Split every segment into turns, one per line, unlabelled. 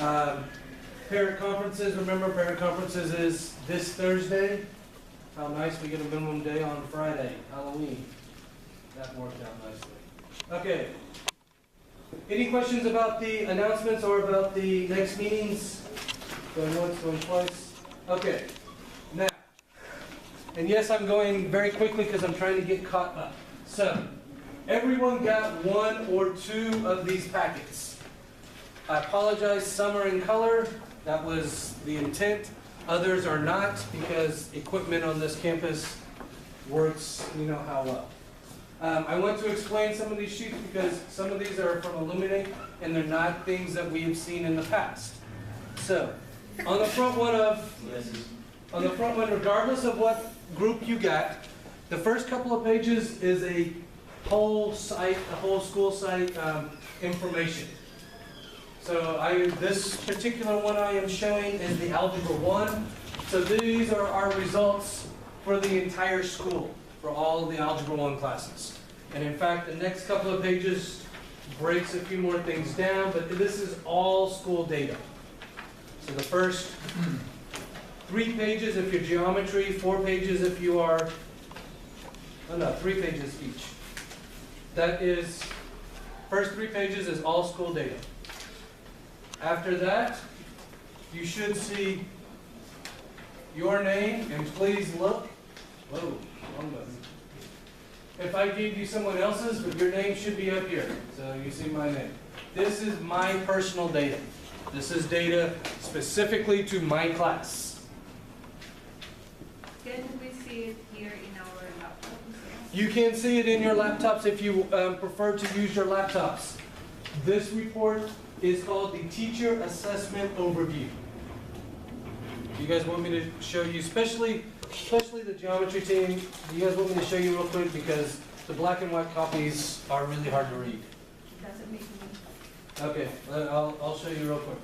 Parent conferences, remember parent conferences is this Thursday. How nice, we get a minimum day on Friday, Halloween. That worked out nicely. Okay. Any questions about the announcements or about the next meetings? Going once, going twice? Okay. Now, and yes, I'm going very quickly because I'm trying to get caught up. So, everyone got one or two of these packets. I apologize, some are in color. That was the intent. Others are not because equipment on this campus works, you know how well. I want to explain some of these sheets because some of these are from Illuminate and they're not things that we have seen in the past. So, on the front one, regardless of what group you got, the first couple of pages is a whole site, a whole school site information. So this particular one I am showing is the Algebra 1. So these are our results for the entire school, for all of the Algebra 1 classes. And in fact, the next couple of pages breaks a few more things down, but this is all school data. So the first 3 pages if you're geometry, 4 pages if you are, 3 pages each. That is, first 3 pages is all school data. After that, you should see your name, and please look. Whoa, wrong button. If I gave you someone else's, but your name should be up here, so you see my name. This is my personal data. This is data specifically to my class.
Can we see it here in our laptops?
You can see it in your laptops if you prefer to use your laptops. This report is called the Teacher Assessment Overview. You guys want me to show you, especially the geometry team, do you guys want me to show you real quick because the black and white copies are really hard to read.
Doesn't make me.
Okay, I'll show you real quick.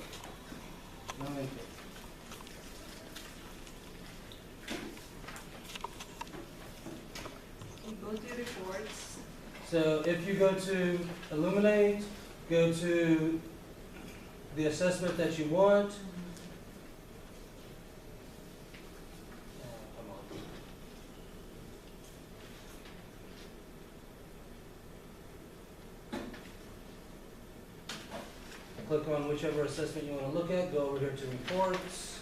No, thank you.
We go to reports.
So if you go to Illuminate, go to the assessment that you want. Come on. Click on whichever assessment you want to look at. Go over here to reports.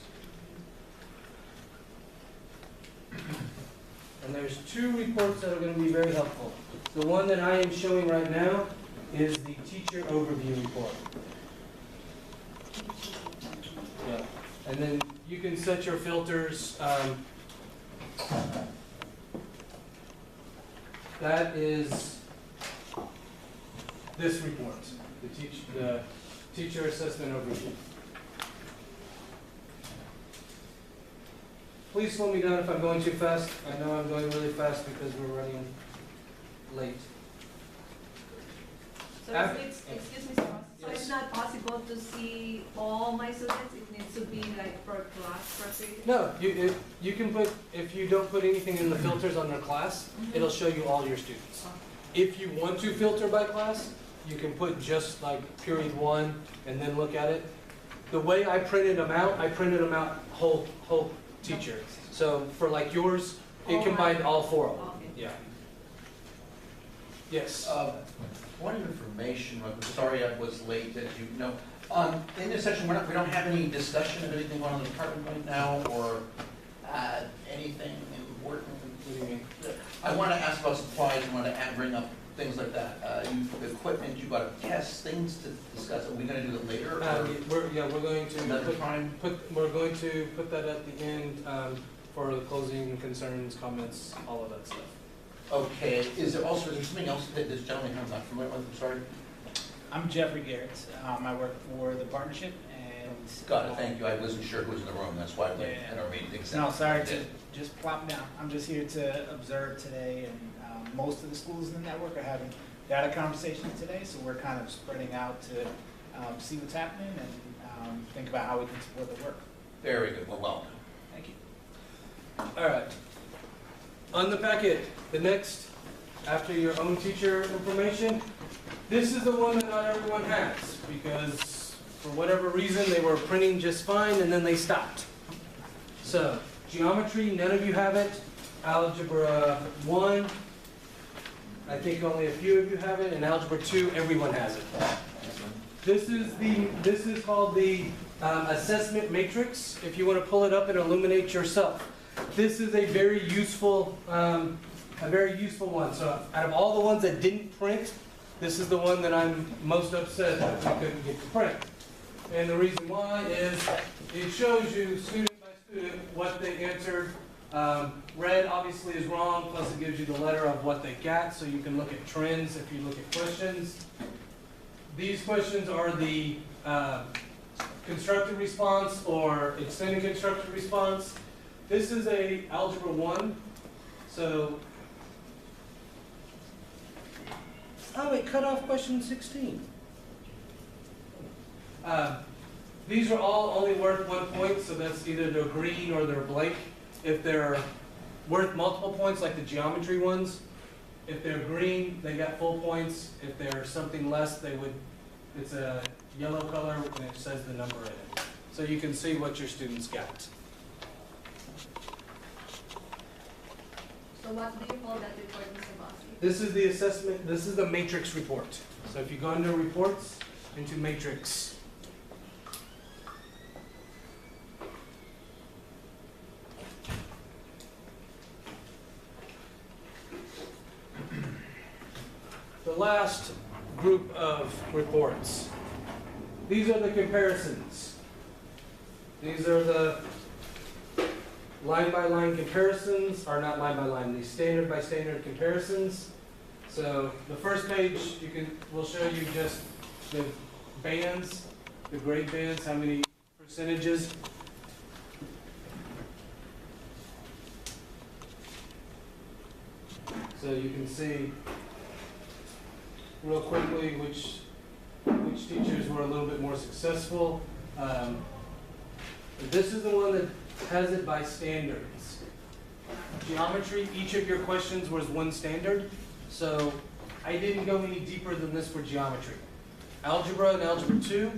And there's 2 reports that are going to be very helpful. The one that I am showing right now is the teacher overview report. Yeah. And then you can set your filters. That is this report, the teacher assessment overview. Please slow me down if I'm going too fast. I know I'm going really fast because we're running late.
So excuse me, so it's not possible to see all my students? It needs to be like per class, per period?
No, you can put, if you don't put anything in the filters on their class, it'll show you all your students. If you want to filter by class, you can put just like period 1 and then look at it. The way I printed them out whole teacher. So for like yours, it combined all 4 of them.
Okay.
Yeah. Yes.
Point of information, I'm sorry I was late, that you know. In this session, we don't have any discussion of anything going on in the department right now, or anything important.
What do you mean?
I want to ask about supplies, I want to bring up things like that. Equipment, you got to test things to discuss. Are we going to do it later?
We're going to
Another time?
we're going to put that at the end for the closing concerns, comments, all of that stuff.
Okay, is there something else that this gentleman has not familiar with? I'm sorry.
I'm Jeffrey Garrett. I work for the partnership and...
Got it, thank you. I wasn't sure who was in the room, that's why I went and our meeting.
No, sorry to just plop down. I'm just here to observe today, and most of the schools in the network are having data conversations today, so we're kind of spreading out to see what's happening and think about how we can support the work.
Very good, well, welcome.
Thank you.
All right. On the packet, the next, after your own teacher information, this is the one that not everyone has because For whatever reason, they were printing just fine and then they stopped. So, geometry, none of you have it. Algebra 1, I think only a few of you have it. And algebra 2, everyone has it. This is called the assessment matrix. If you want to pull it up and illuminate yourself. This is a very useful one. So out of all the ones that didn't print, this is the one that I'm most upset that we couldn't get to print. And the reason why is it shows you student by student what they answered. Red obviously is wrong, plus it gives you the letter of what they got, so you can look at trends if you look at questions. These questions are the constructed response or extended constructed response. This is a algebra 1, so, oh, it cut off question 16. These are all only worth 1 point, so that's either they're green or they're blank. If they're worth multiple points, like the geometry ones, if they're green, they got full points. If they're something less, it's a yellow color and it says the number in it. So you can see what your students got.
So what do you call that report, Mr. Bosely?
This is the assessment, this is the matrix report. So if you go under reports, into matrix. The last group of reports. These are the comparisons. These are the line-by-line comparisons, or not line-by-line, these standard-by-standard comparisons. So the first page will show you just the bands, the grade bands, how many percentages. So you can see real quickly which teachers were a little bit more successful. This is the one that has it by standards. Geometry, each of your questions was one standard, so I didn't go any deeper than this for geometry. Algebra and algebra 2,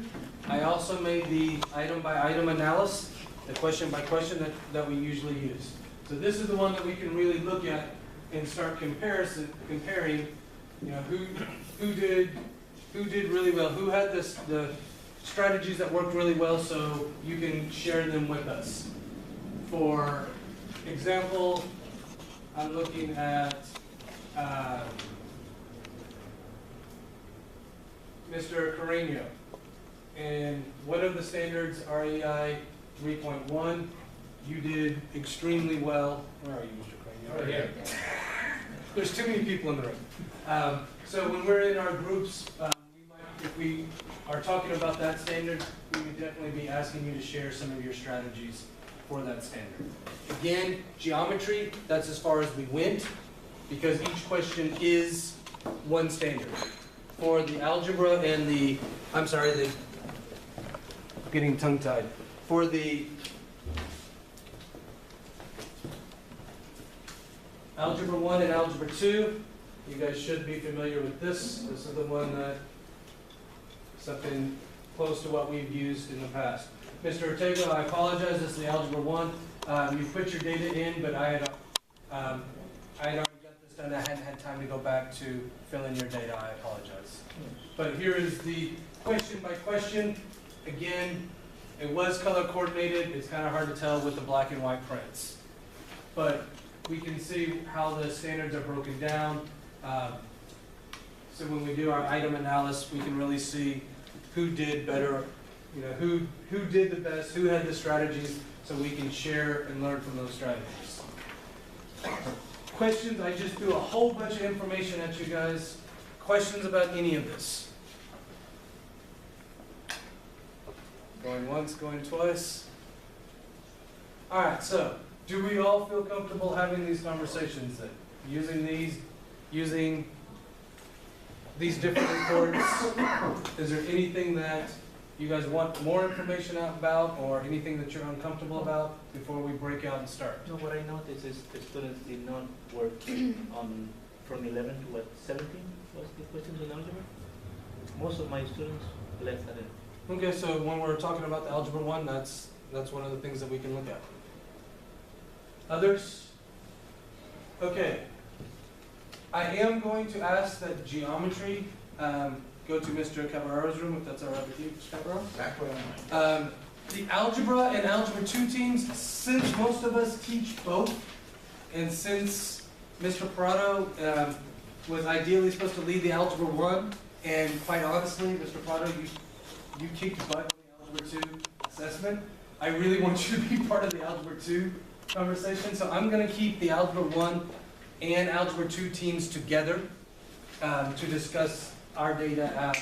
I also made the item by item analysis, the question by question that we usually use. So this is the one that we can really look at and start comparing, you know, who did really well, who had the strategies that worked really well, so you can share them with us. For example, I'm looking at Mr. Carreño, and one of the standards, REI 3.1, you did extremely well. Where are you, Mr. Carreño? Right here. There's too many people in the room. So when we're in our groups, if we are talking about that standard, we would definitely be asking you to share some of your strategies for that standard. Again, geometry, that's as far as we went, because each question is one standard. For the algebra and I'm getting tongue-tied. For the algebra 1 and algebra 2, you guys should be familiar with this. This is the one that, something close to what we've used in the past. Mr. Ortega, I apologize, this is the algebra 1. You put your data in, but I had already got this done. I hadn't had time to go back to fill in your data. I apologize. But here is the question by question. Again, it was color coordinated. It's kind of hard to tell with the black and white prints. But we can see how the standards are broken down. So when we do our item analysis, we can really see who did better, you know, who did the best, who had the strategies, so we can share and learn from those strategies. Questions, I just threw a whole bunch of information at you guys. Questions about any of this? Going once, going twice. All right, so do we all feel comfortable having these conversations then? Using these different reports? Is there anything that you guys want more information about, or anything that you're uncomfortable about before we break out and start?
No, what I noticed is the students did not work on from 11 to 17 was the questions in algebra. Most of my students left at it.
Okay, so when we're talking about the Algebra 1, that's one of the things that we can look at. Others? Okay. I am going to ask that geometry go to Mr. Caballero's room, if that's all right with you, Mr. Caballero.
Exactly what I'm like.
The Algebra and Algebra 2 teams, since most of us teach both, and since Mr. Parado was ideally supposed to lead the Algebra 1, and quite honestly, Mr. Parado, you kicked butt in the Algebra 2 assessment. I really want you to be part of the Algebra 2 conversation, so I'm going to keep the Algebra 1 and Algebra 2 teams together to discuss our data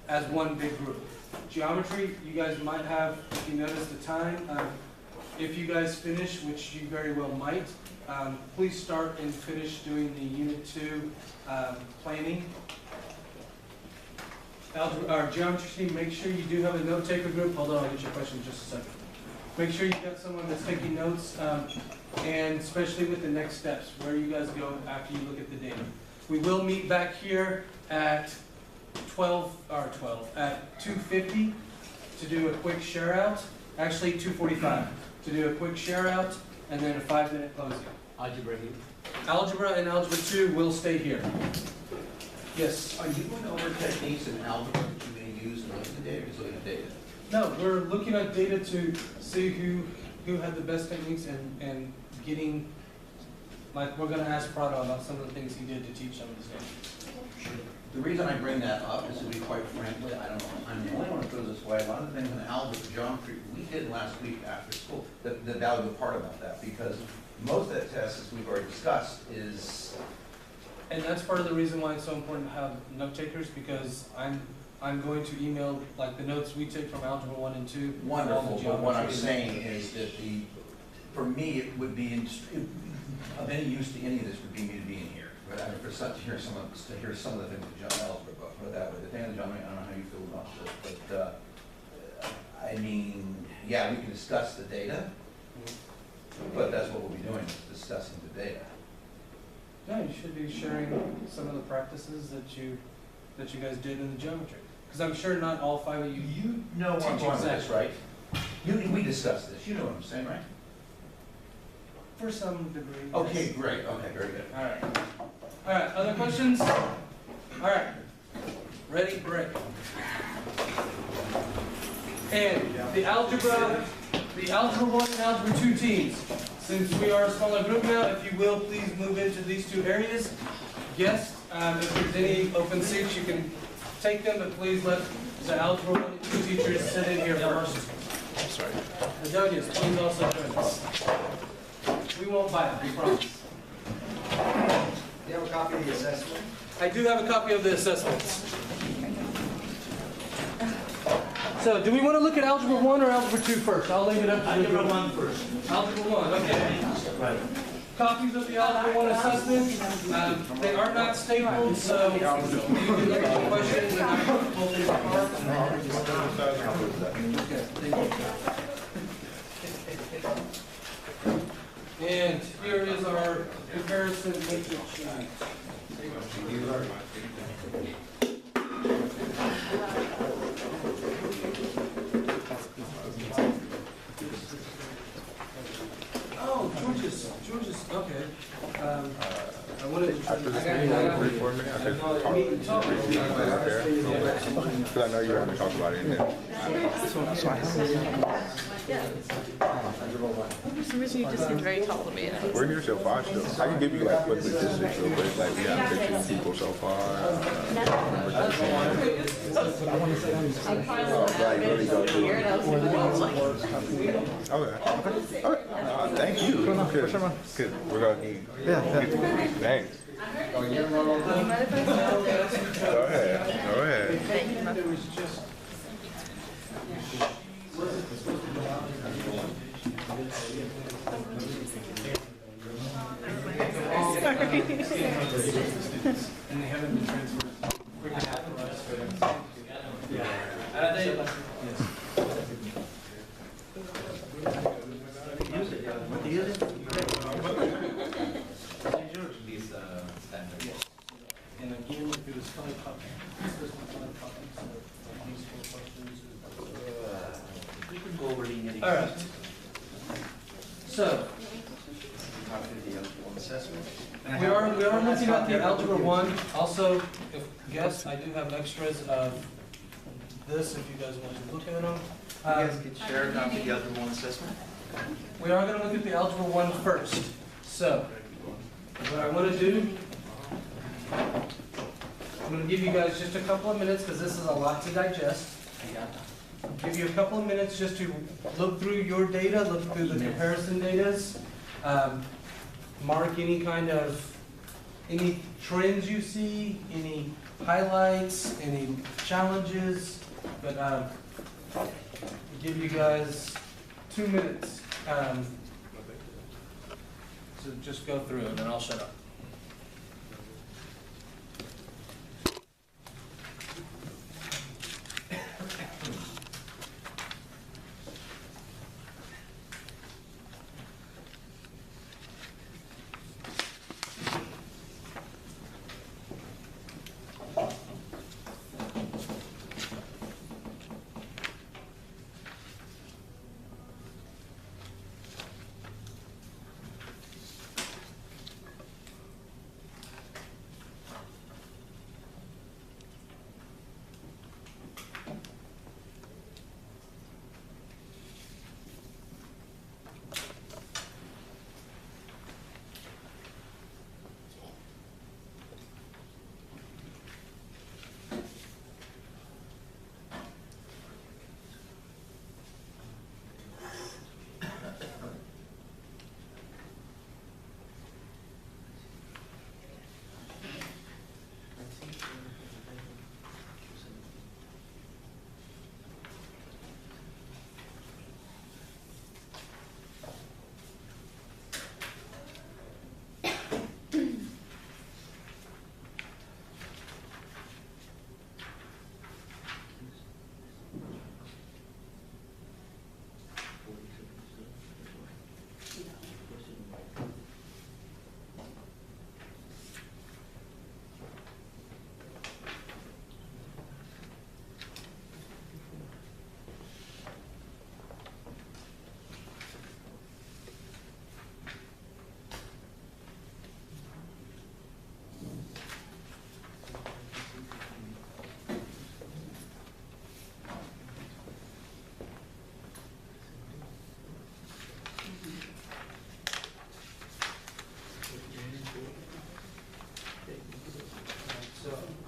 as one big group. Geometry, you guys might have, if you notice the time, if you guys finish, which you very well might, please start and finish doing the Unit 2 planning. Our geometry team, make sure you do have a note taker group. Hold on, I'll get your question in just a second. Make sure you've got someone that's taking notes, and especially with the next steps, where you guys go after you look at the data. We will meet back here at 2:50 to do a quick share out. Actually, 2:45 to do a quick share out, and then a 5-minute closing.
Algebra here.
Algebra and Algebra 2 will stay here. Yes?
Are you going over techniques in algebra that you're going to use in looking at the data, or just looking at data?
No, we're looking at data to see who had the best techniques and getting, like, we're gonna ask Prado about some of the things he did to teach some of the students.
The reason I bring that up is to be quite frankly, I don't know, I'm the only one that goes this way. A lot of the things in algebra, geometry, we did last week after school. The valuable part about that, because most of that test, as we've already discussed, is.
And that's part of the reason why it's so important to have note takers, because I'm going to email, like, the notes we take from Algebra 1 and 2.
Wonderful, but what I'm saying is that for me, it would be of any use to any of this would be me to be in here. But I mean, to hear some of the things that John algebra book, put it that way. The thing that John, I don't know how you feel about this, but I mean, yeah, we can discuss the data, but that's what we'll be doing, is discussing the data.
Yeah, you should be sharing some of the practices that you guys did in the geometry. Because I'm sure not all 5 of you.
You know what I'm going with this, right? We discussed this, you know what I'm saying, right?
For some degree. Yes.
Okay, great, okay, very good.
All right. All right, other questions? All right. Ready, break. And the Algebra 1 and Algebra 2 teams. Since we are a smaller group now, if you will, please move into these 2 areas. Guests, if there's any open seats, you can take them, but please let the Algebra 1 and 2 teachers sit in here first. I'm sorry. Adonius, please also join us. We won't bite, we promise.
Do you have a copy of the assessment?
I do have a copy of the assessments. So, do we want to look at Algebra 1 or Algebra 2 first? I'll leave it up to you.
Algebra 1 first.
Algebra 1, okay. Copies of the Algebra 1 assessments. They are not stapled, so you can look at the questions and pull these apart. Okay, thank you. And here is our comparison matrix sheet. Oh, George's, okay. I wanted to try to.
Because I know you want to talk about it in there.
For some reason, you just seem very complimented.
We're here till 5 still. I can give you like quick statistics real quick. Like we have 15 people so far. Like really go through. Okay. Thank you. Good. Good. We're gonna need. Thanks. Go ahead. Go ahead.
And they haven't been transferred. We can have the rest of them. Yeah. And I think, yes. And again, if it was color copy, this was my color copy, so these 4 questions
go over linear
All right. So,
Copy of the eligible assessment.
we are looking at the Algebra 1. Also, if guests, I do have extras of this if you guys want to look at them.
You guys could share a copy of the eligible one assessment?
We are going to look at the Algebra 1 first. So, what I want to do, I'm going to give you guys just a couple of minutes because this is a lot to digest. Give you a couple of minutes just to look through your data, look through the comparison datas, mark any kind of, any trends you see, any highlights, any challenges, but give you guys 2 minutes to just go through and then I'll shut up.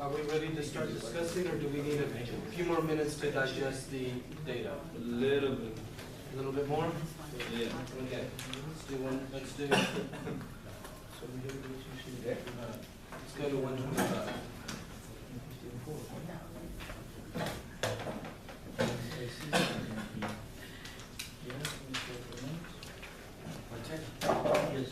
Are we ready to start discussing, or do we need a few more minutes to digest the data?
A little bit.
A little bit more?
Yeah.
Okay, let's do one, let's do, let's go to 125.
Yes.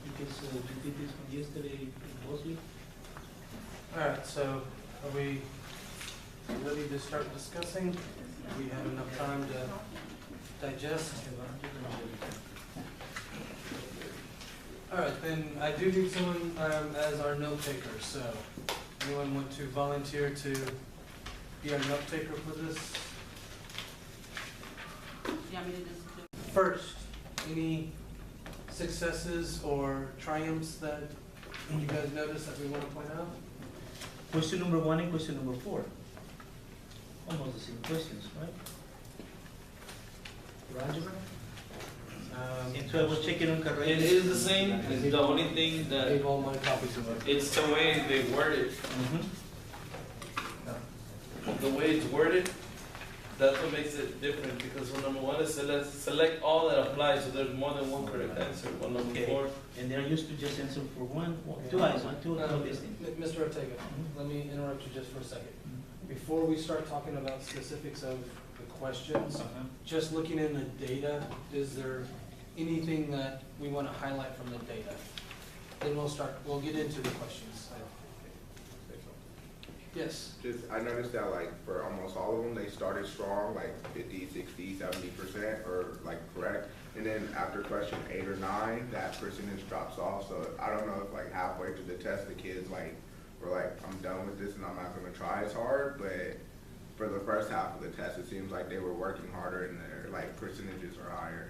You did this one yesterday in Bosely?
All right, so are we ready to start discussing? Do we have enough time to digest? All right, then I do need someone as our note taker, so anyone want to volunteer to be our note taker for this?
You want me to just do
first, any successes or triumphs that you guys noticed that we want to point out?
Question number 1 and question number 4. Almost the same questions, right?
Algebra?
And so I was checking on Carrera.
It is the same, it's the only thing
I
that,
gave all my copies of it.
it's the way they word it. The way it's worded, that's what makes it different, because on number 1 is select all that applies, so there's more than one correct answer. On number
Okay.
4,
And they're used to just answer for two items, two listing.
Mr. Ortega, let me interrupt you just for a second. Before we start talking about specifics of the questions, just looking in the data, is there anything that we want to highlight from the data? Then we'll get into the questions. Yes?
Just, I noticed that like for almost all of them, they started strong, like 50, 60, 70%, or like correct. And then after question 8 or 9, that percentage drops off. So I don't know if like halfway through the test, the kids like were like, I'm done with this and I'm not gonna try as hard. But for the first half of the test, it seems like they were working harder and their like percentages are higher.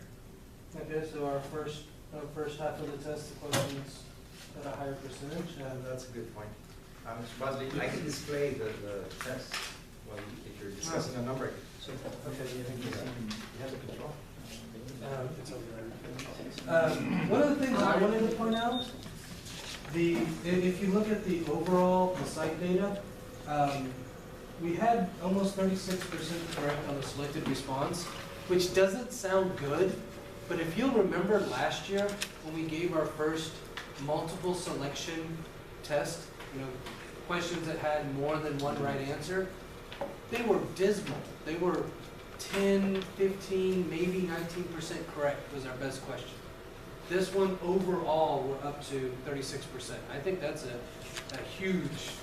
Okay, so our first half of the test, the questions at a higher percentage.
That's a good point. Mr. Bosely, I can display the test when, if you're discussing a number.
So, okay, you
have the control.
It's over there. One of the things I wanted to point out, if you look at the overall, the site data, we had almost 36% correct on the selected response, which doesn't sound good, but if you'll remember last year, when we gave our first multiple selection test, questions that had more than one right answer, they were dismal. They were 10, 15, maybe 19% correct was our best question. This one overall, we're up to 36%. I think that's a huge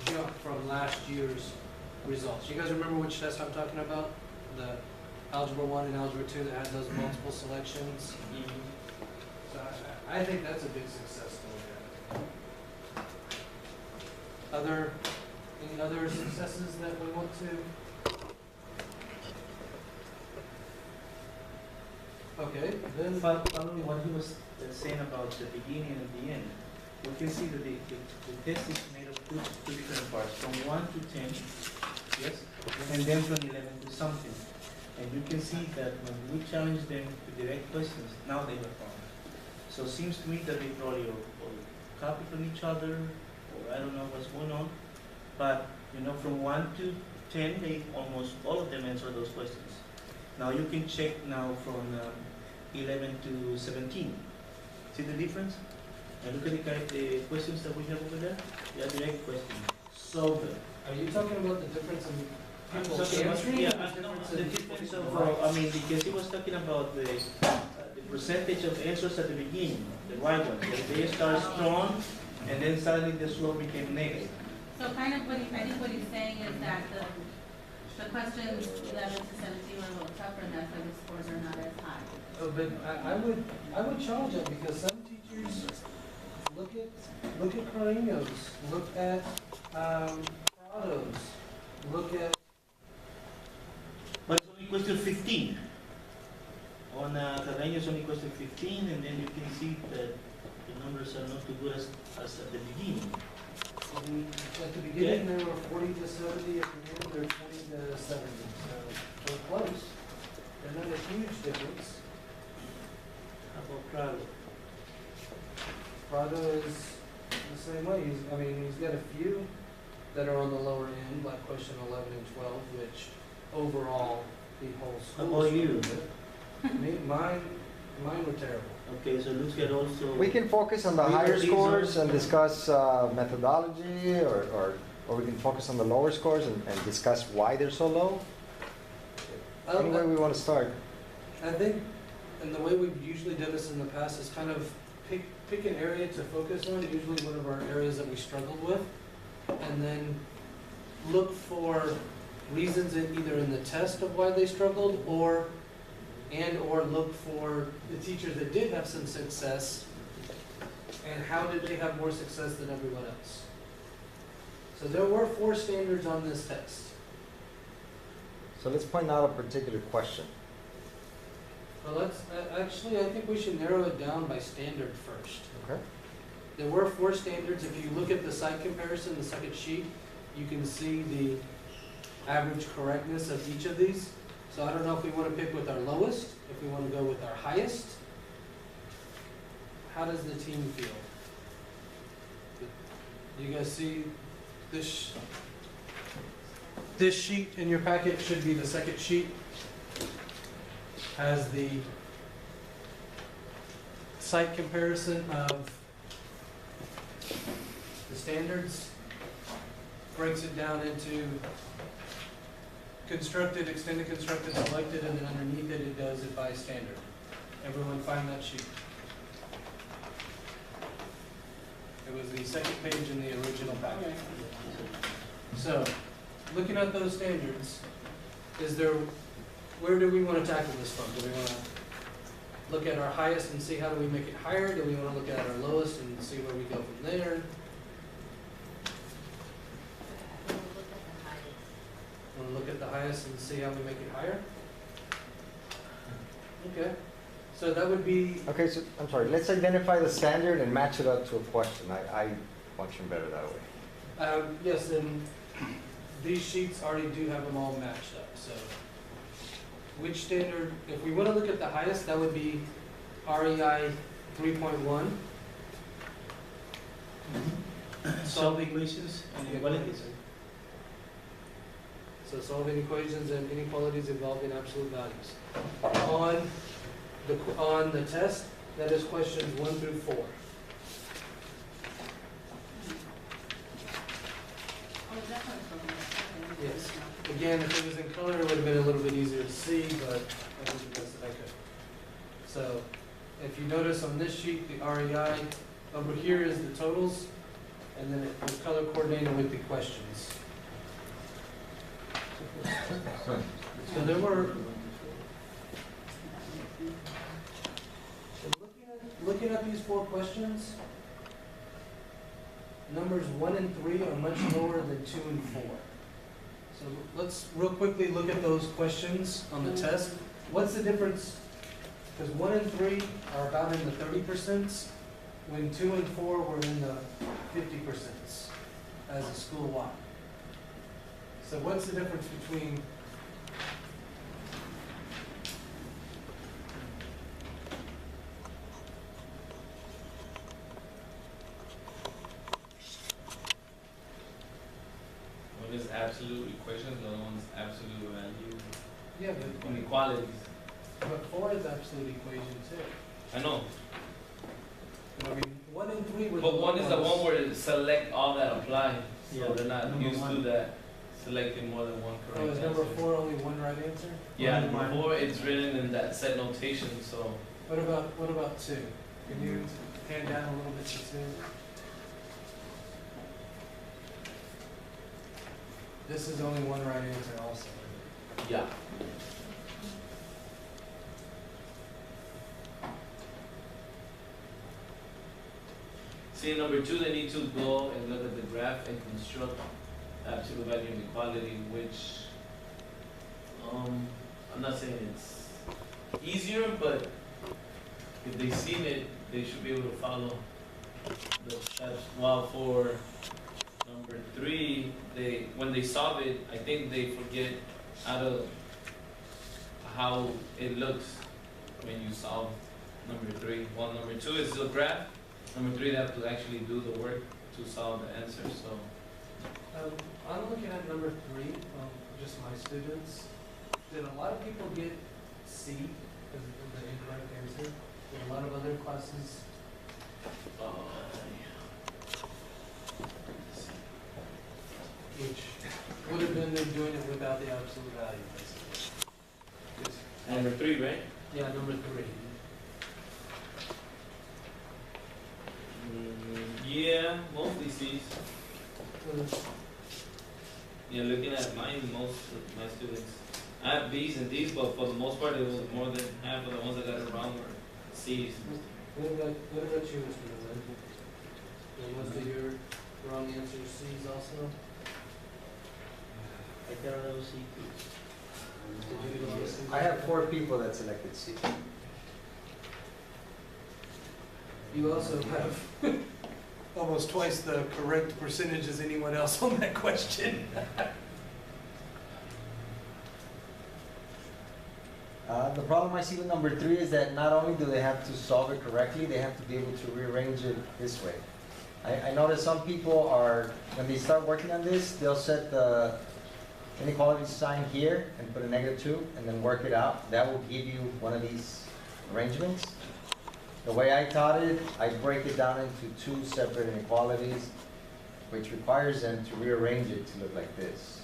jump from last year's results. You guys remember which test I'm talking about? The Algebra 1 and Algebra 2 that had those multiple selections? So I think that's a big success story. Any other successes that we want to? Okay, then.
Following what he was saying about the beginning and the end, we can see that the test is made of two different parts, from 1 to 10, yes, and then from 11 to something. And you can see that when we challenge them to direct questions, now they have found. So it seems to me that they probably or copy from each other, or I don't know what's going on. But, from 1 to 10, almost all of them answer those questions. Now you can check now from 11 to 17. See the difference? And look at the questions that we have over there. They are direct questions.
So good. Are you talking about the difference in people answering?
The difference of, because he was talking about the percentage of answers at the beginning, the right ones. That they start strong, and then suddenly the slope became negative.
So kind of I think what he's saying is that the questions 11 to 17 were a little tougher, and that's why the scores are not as high.
Oh, but I would challenge it because some teachers look at Carreño's, look at Prado's, look at.
But it's only question 15. On Carreño it's only question 15, and then you can see that the numbers are not too good as at the beginning.
At the beginning, they were 40 to 70. At the end, they're 20 to 70. So they're close. They're not a huge difference.
How about Prado?
Prado is the same way. He's got a few that are on the lower end, like question 11 and 12, which overall the whole school.
How about you?
Mine were terrible.
Okay, so look at also.
We can focus on the higher scores and discuss methodology, or we can focus on the lower scores and discuss why they're so low. Any way we want to start.
I think, and the way we've usually done this in the past is kind of pick an area to focus on, usually one of our areas that we struggled with, and then look for reasons either in the test of why they struggled, or look for the teachers that did have some success, and how did they have more success than everyone else. So there were 4 standards on this test.
So let's point out a particular question.
Well, actually, I think we should narrow it down by standard first.
Okay.
There were 4 standards. If you look at the site comparison, the second sheet, you can see the average correctness of each of these. So I don't know if we want to pick with our lowest, if we want to go with our highest. How does the team feel? Do you guys see this? This sheet in your packet should be the second sheet. Has the site comparison of the standards, breaks it down into constructed, extended constructed, selected, and then underneath it, it does it by standard. Everyone find that sheet. It was the second page in the original packet. So, looking at those standards, where do we want to tackle this from? Do we want to look at our highest and see how do we make it higher? Do we want to look at our lowest and see where we go from there? Want to look at the highest and see how we make it higher? Okay. So that would be,
Okay, so, I'm sorry, let's identify the standard and match it up to a question. I function better that way.
yes, and these sheets already do have them all matched up, so. Which standard, if we want to look at the highest, that would be REI 3.1.
Solve equations and inequalities.
So solving equations and inequalities involving absolute values. On the test, that is questions 1 through 4.
Oh, that one's from the-
Yes. Again, if it was in color, it would have been a little bit easier to see, but I did the best that I could. So, if you notice on this sheet, the REI, over here is the totals, and then it was color coordinated with the questions. So there were, looking at these 4 questions, numbers 1 and 3 are much lower than 2 and 4. So let's real quickly look at those questions on the test. What's the difference? Because 1 and 3 are about in the 30%, when 2 and 4 were in the 50% as a school-wide. So what's the difference between
One is absolute equations, the other one is absolute value
yeah,
inequalities.
but 4 is absolute equation too.
I know,
I mean, 1 and 3 were the
but one
low
is the
ones.
one where it select all that apply,
Yeah,
so they're not
number
used to
one.
that, selecting more than one
Oh,
correct
is
answer.
number 4 only one right answer?
Yeah,
Only one.
before it's written in that set notation, so.
What about 2? Can you hand down a little bit to 2? This is only one right answer also.
Yeah. See, number 2, they need to go and look at the graph and construct absolute value inequality, which, I'm not saying it's easier, but if they've seen it, they should be able to follow the steps. While for number 3, when they solve it, I think they forget how it looks when you solve number 3. While number 2 is the graph, number 3 they have to actually do the work to solve the answer. So
I'm looking at number 3, just my students. Did a lot of people get C as the incorrect answer? Did a lot of other classes? Which would have been them doing it without the absolute value, basically.
number 3, right?
Yeah, number 3.
Yeah, mostly C's. Yeah, looking at mine, most of my students, I have B's and D's, but for the most part, it was more than half of the ones that got it wrong were C's.
What about you, Mr. Lynn? Did most of your wrong answers C's also?
I got those C2s.
Did you get a lot of C's?
I have 4 people that selected C.
You also have almost twice the correct percentage as anyone else on that question.
The problem I see with number 3 is that not only do they have to solve it correctly, they have to be able to rearrange it this way. I notice some people are, when they start working on this, they'll set the inequality sign here and put a -2 and then work it out. That will give you one of these arrangements. The way I taught it, I break it down into 2 separate inequalities, which requires them to rearrange it to look like this.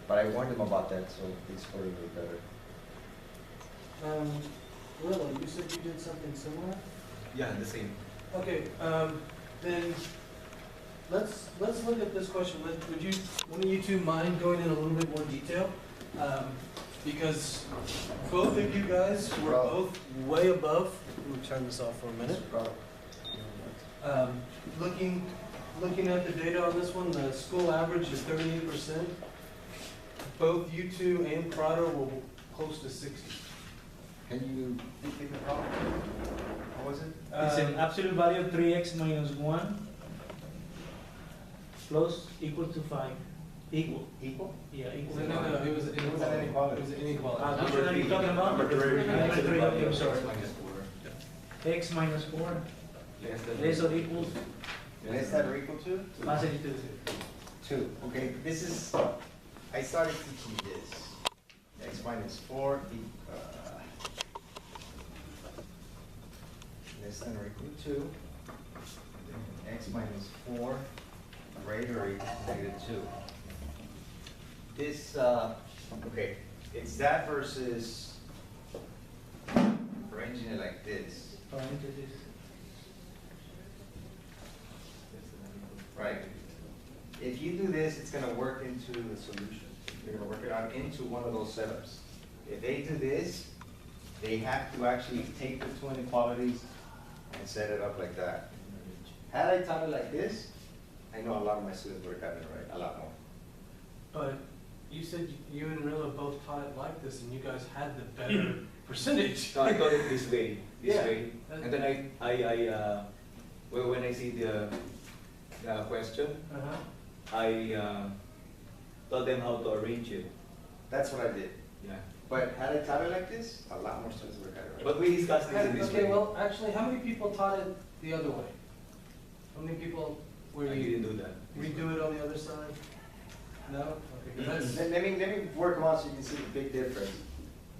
But I warned them about that, so they scored a little better.
Willow, you said you did something similar?
Yeah, the same.
Okay, then let's look at this question. Would you, one of you two mind going in a little bit more detail? Because both of you guys were both way above. Let me turn this off for a minute. Looking at the data on this one, the school average is 38%. Both you two and Prado were close to 60.
Can you repeat the problem? What was it?
It's an absolute value of 3x minus 1 plus equal to 5. Equal.
Equal?
Yeah, equal.
No, it was an inequality. It was an inequality.
Which one are you talking about?
Number three.
Number 3, okay, I'm sorry.
Minus 4.
X minus 4,
Less than.
less or equal,
Less than or equal to?
positive 2.
2. Okay, this is, I started teaching this. X minus 4 less than or equal to 2. X minus 4 greater or equal to -2. This, okay, it's that versus arranging it like this.
Parentheses.
Right. If you do this, it's going to work into the solution. You're going to work it out into one of those setups. If they do this, they have to actually take the 2 inequalities and set it up like that. Had I taught it like this, I know a lot of my students would have gotten it right, a lot more.
But you said you and Rilla both taught it like this, and you guys had the better percentage.
No, I taught it this way,
Yeah.
And then well, when I see the question, I taught them how to arrange it.
That's what I did.
Yeah.
But had I taught it like this, a lot more students would have gotten it right.
But we discussed this in this
Okay,
way.
well, actually, how many people taught it the other way? How many people were
I
you
didn't do that.
redo it on the other side? No? Okay, 'cause that's,
Let me work them out so you can see the big difference.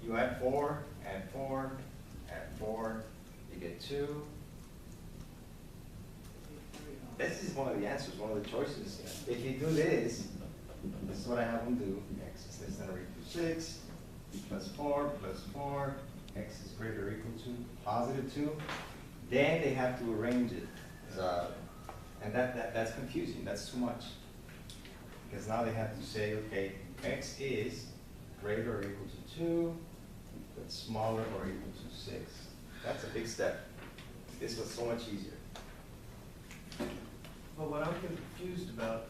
You add 4, add 4, add 4, you get 2. This is one of the answers, one of the choices. If you do this, this is what I have them do. X is less than or equal to 6, plus 4, x is greater or equal to +2. Then they have to arrange it. And that's confusing, that's too much. Because now they have to say, okay, x is greater or equal to 2, but smaller or equal to 6. That's a big step. This was so much easier.
but what I'm confused about,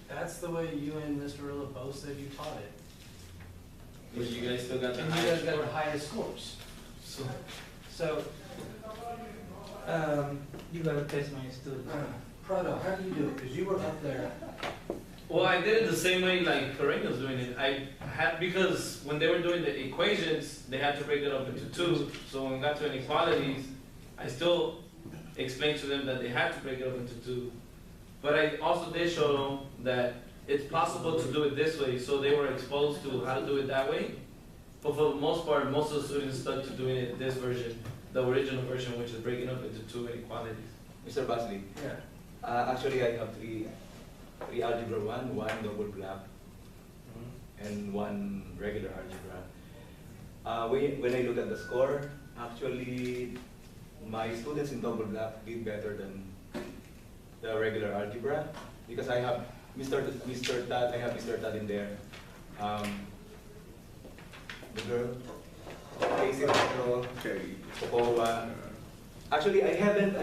that's the way you and Mr. Rilla both said you taught it.
But you guys still got the
And you guys
highest
got
score.
the highest scores. So,
You got a test minus 2.
Prado, how do you do it? Because you were up there.
Well, I did it the same way like Carreño's doing it. I had, because when they were doing the equations, they had to break it up into 2. So when we got to inequalities, I still explained to them that they had to break it up into 2. But I also did show them that it's possible to do it this way, so they were exposed to how to do it that way. But for the most part, most of the students stuck to doing it this version, the original version, which is breaking up into 2 inequalities.
Mr. Bosely,
Yeah.
actually I have three algebra 1 double block, and 1 regular algebra. When I look at the score, actually my students in double block did better than the regular algebra because I have Mr. Tad, I have Mr. Tad in there. The girl, Casey Metro,
Okay.
Popowa. Actually, I haven't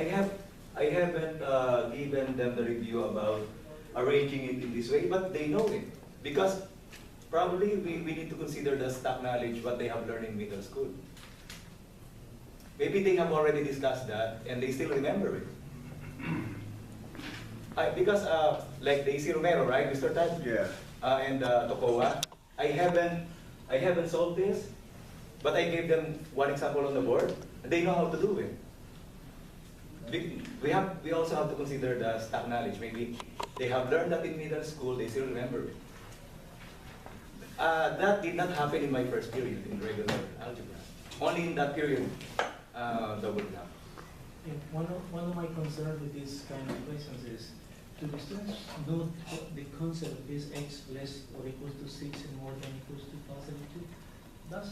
given them the review about arranging it in this way, but they know it because probably we need to consider the stock knowledge what they have learned in middle school. maybe they have already discussed that and they still remember it. Because like Daisy Romero, right, Mr. Tad?
Yeah.
And Tokowa, I haven't solved this, but I gave them one example on the board. They know how to do it. We also have to consider the stock knowledge. Maybe they have learned that in middle school, they still remember it. That did not happen in my first period in regular algebra. Only in that period, double gap.
Yeah, one of my concerns with this kind of questions is, do the students know the concept of this x less or equals to 6 and more than equals to +72? That's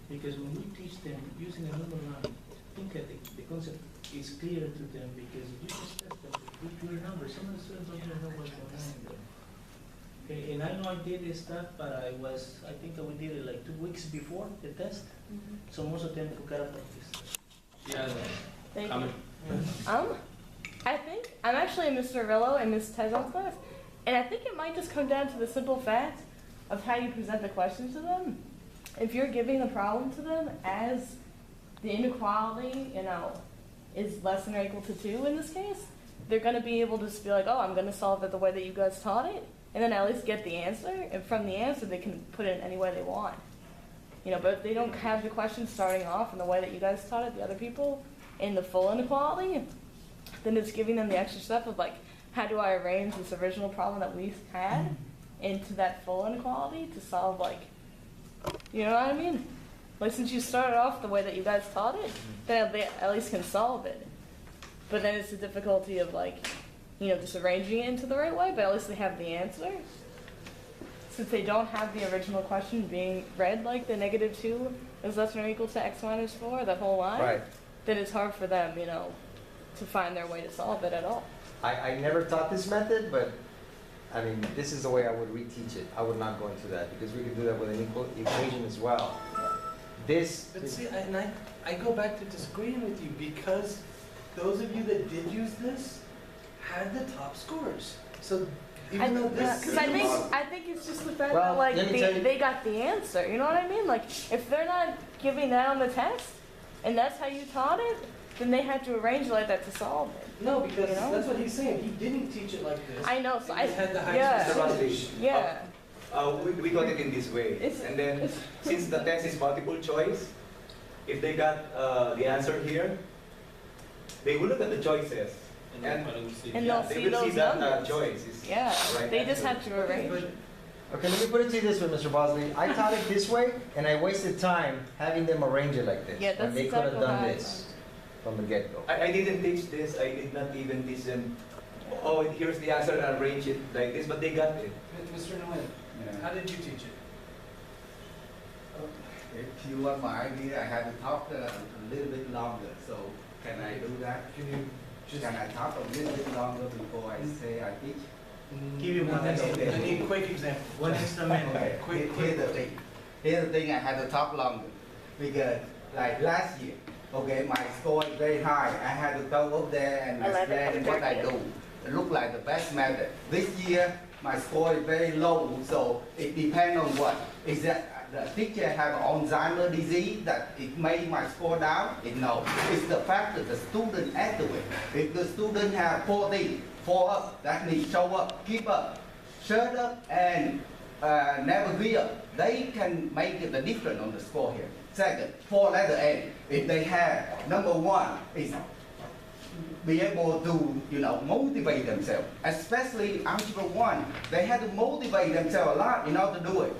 because when we teach them using a number line, I think the concept is clear to them, because if you just test them with clear numbers, some of the students don't even know what's going on in there. Okay, and I know I did this stuff, but I think that we did it like 2 weeks before the test, so most of them forgot about this stuff.
Yeah.
Thank
Comment.
you. I think I'm actually in Mr. Rillo and Ms. Tezon's class, and I think it might just come down to the simple fact of how you present the questions to them. If you're giving the problem to them as the inequality, is less than or equal to 2 in this case, they're going to be able to just be like, oh, I'm going to solve it the way that you guys taught it, and then at least get the answer, and from the answer they can put it in any way they want. But if they don't have the question starting off in the way that you guys taught it, the other people, in the full inequality, then it's giving them the extra step of like, how do I arrange this original problem that we had into that full inequality to solve, like, you know what I mean? Like, since you started off the way that you guys taught it, then they at least can solve it. But then it's the difficulty of like, just arranging it into the right way, but at least they have the answer. Since they don't have the original question being read like the -2 is less than or equal to x minus 4, that whole line,
Right.
then it's hard for them, to find their way to solve it at all.
I never taught this method, but I mean, this is the way I would reteach it. I would not go into that because we could do that with an equal equation as well.
But see, I go back to disagreeing with you, because those of you that did use this had the top scores. So even though this,
Because I think it's just the fact
Well,
that like
let me tell you-
they got the answer. You know what I mean? Like, if they're not giving that on the test, and that's how you taught it, then they have to arrange it like that to solve it.
no, because
You know?
that's what he's saying. He didn't teach it like this.
I know, so
He had the high
yeah,
percentage.
yeah.
We got it in this way. And then, since the test is multiple choice, if they got the answer here, they will look at the choices. And
And
yeah,
they'll
they
see
will see
those
that
numbers.
choice is
Yeah,
right
they just
answer.
have to arrange.
Okay, let me put it to you this way, Mr. Bosley. I taught it this way, and I wasted time having them arrange it like this.
Yeah,
when
that's
they could have
exactly
done
how I
this from the get-go.
I didn't teach this. I did not even teach them, oh, here's the answer, and arrange it like this, but they got it.
Mr. Nguyen, how did you teach it?
If you want my idea, I have to talk a little bit longer, so can I do that?
Can you just
Can I talk a little bit longer before I say I teach?
Give you one extra
I need a quick example.
One extra minute.
Okay, here's the thing. Here's the thing, I had to talk longer, because like last year, okay, my score is very high. I had to go up there and explain what I do. It looked like the best method. This year, my score is very low, so it depends on what. Is that the teacher have Alzheimer's disease that it made my score down? No. It's the fact that the student act to it. If the student have 14, 4 up, that means show up, keep up, shut up, and never give up. They can make the difference on the score here. Second, 4 letter N. If they have number 1 is be able to, motivate themselves. Especially algebra 1, they had to motivate themselves a lot in order to do it.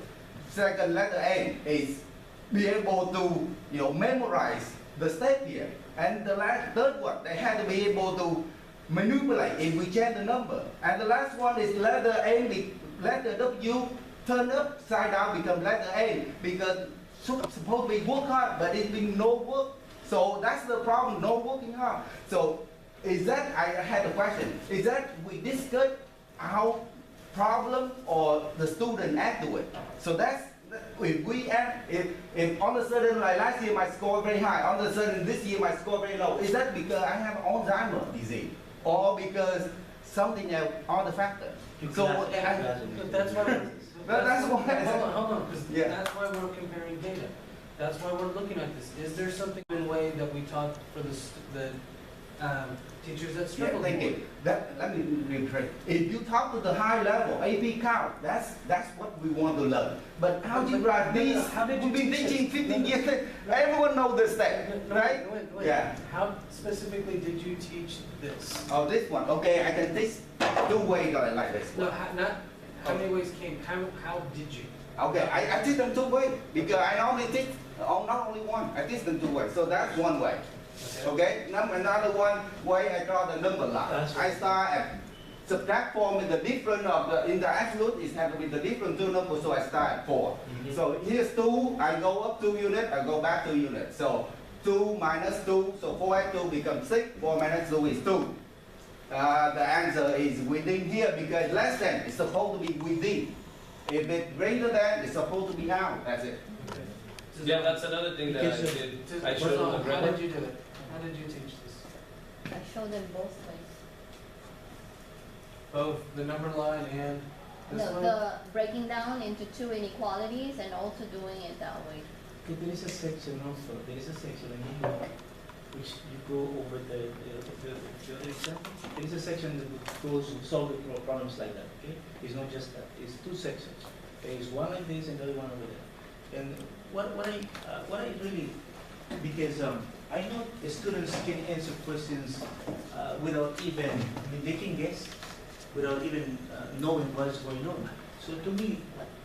Second letter N is be able to, memorize the step here. And the third one, they had to be able to manipulate if we change the number. And the last one is letter N, letter W turn upside down become letter N, because supposed to be work hard, but it's been no work. So that's the problem, no working hard. So is that, I had a question, is that we discuss our problem or the student add to it? So that's, if we add, if all of a sudden, like last year my score very high, all of a sudden this year my score very low, is that because I have Alzheimer's disease? Or because something else, other factor? So,
But that's why.
That's why.
Hold on, because
Yeah.
that's why we're comparing data. That's why we're looking at this. Is there something in way that we taught for the teachers that
Yeah,
struggle?
thank you. Let me rephrase. If you talk to the high level, AP count, that's what we want to learn. But algebra, this,
how did you
we've been
teach
teaching
this?
15 years, everyone knows this thing, right?
Wait.
Yeah.
How specifically did you teach this?
Oh, this one, okay, I can teach two ways like this.
No, not how many ways came. How did you?
Okay, I teach them two ways, because I only teach, not only one, I teach them two ways, so that's one way. Okay, another one way I draw the number line. I start at subtract form with the difference of the, in the absolute is have to be the difference two numbers, so I start at 4. So here's 2, I go up 2 units, I go back 2 units. So 2 minus 2, so 4 and 2 becomes 6, 4 minus 2 is 2. The answer is within here because less than, it's supposed to be within. If it's greater than, it's supposed to be out, that's it.
Yeah, that's another thing that I did. I showed them the
How
grammar.
did you do it? How did you teach this?
I show them both ways.
Both the number line and this
No,
one?
the breaking down into two inequalities and also doing it that way.
Okay, there is a section also, there is a section in here which you go over the other example. There is a section that goes to solve the problems like that, okay? It's not just that, it's two sections. There is one like this and the other one over there. And what I really, because I know the students can answer questions without even, I mean, they can guess without even knowing what is going on. So to me,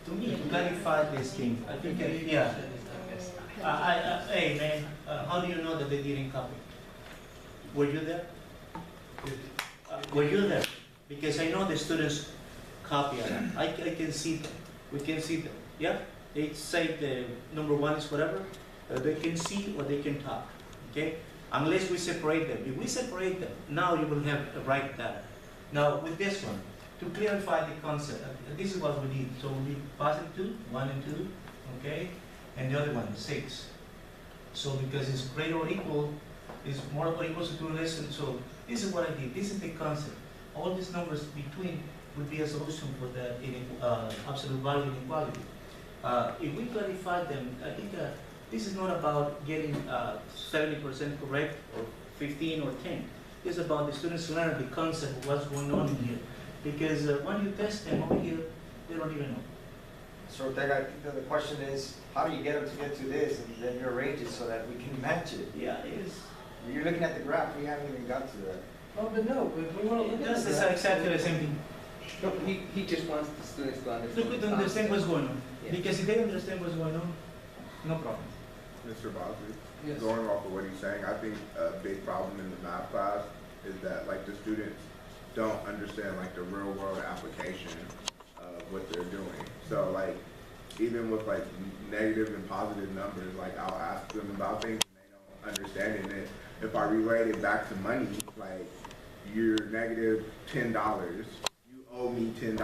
to clarify this thing, I think, yeah. Hey man, how do you know that they didn't copy? Were you there? Were you there? Because I know the students copy a lot. I can see them. We can see them. Yeah? They say the number 1 is whatever. They can see or they can talk. Okay? Unless we separate them. If we separate them, now you will have the right data. Now with this one, to clarify the concept, this is what we need. So we need positive 2, 1 and 2. Okay? And the other one, 6. So because it's greater or equal, is more or equals to 2 or less, and so this is what I did. This is the concept. All these numbers between would be a solution for the absolute value inequality. If we clarify them, I think this is not about getting 70% correct or 15 or 10. It's about the students learn the concept of what's going on in here. Because when you test them over here, they don't even know.
So Ortega, I think that the question is, how do you get them to get to this and then you arrange it so that we can match it?
Yeah, it is.
You're looking at the graph, we haven't even got to that.
Oh, but no, we want to look at
That's
this.
exactly the same thing.
No, he just wants the students to understand.
Look, to understand what's going on.
Yeah.
Because if they understand what's going on, no problem.
Mr. Bosely,
Yes.
going off of what he's saying, I think a big problem in the math class is that like the students don't understand like the real world application of what they're doing. So like even with like negative and positive numbers, like I'll ask them about things and they don't understand it. If I relate it back to money, like you're negative $10, you owe me $10.